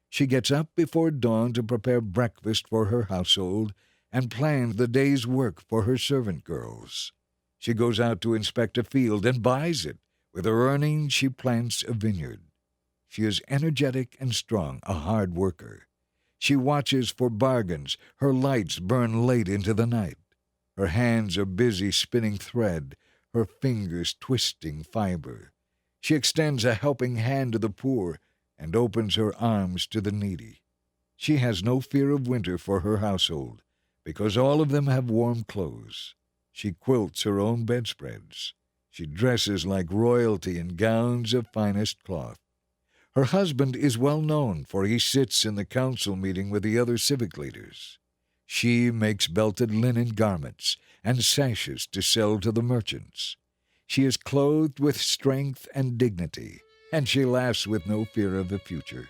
She gets up before dawn to prepare breakfast for her household and plans the day's work for her servant girls. She goes out to inspect a field and buys it. With her earnings, she plants a vineyard. She is energetic and strong, a hard worker. She watches for bargains. Her lights burn late into the night. Her hands are busy spinning thread, her fingers twisting fiber. She extends a helping hand to the poor and opens her arms to the needy. She has no fear of winter for her household, because all of them have warm clothes. She quilts her own bedspreads. She dresses like royalty in gowns of finest cloth. Her husband is well known, for he sits in the council meeting with the other civic leaders. She makes belted linen garments and sashes to sell to the merchants. She is clothed with strength and dignity, and she laughs with no fear of the future.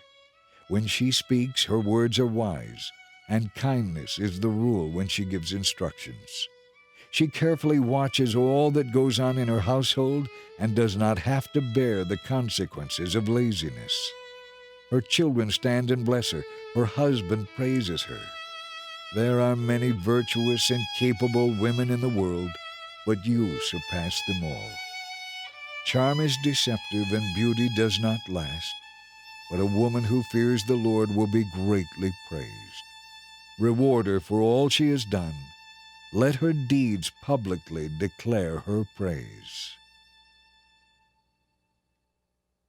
When she speaks, her words are wise, and kindness is the rule when she gives instructions. She carefully watches all that goes on in her household and does not have to bear the consequences of laziness. Her children stand and bless her. Her husband praises her. There are many virtuous and capable women in the world, but you surpass them all. Charm is deceptive and beauty does not last, but a woman who fears the Lord will be greatly praised. Reward her for all she has done. Let her deeds publicly declare her praise.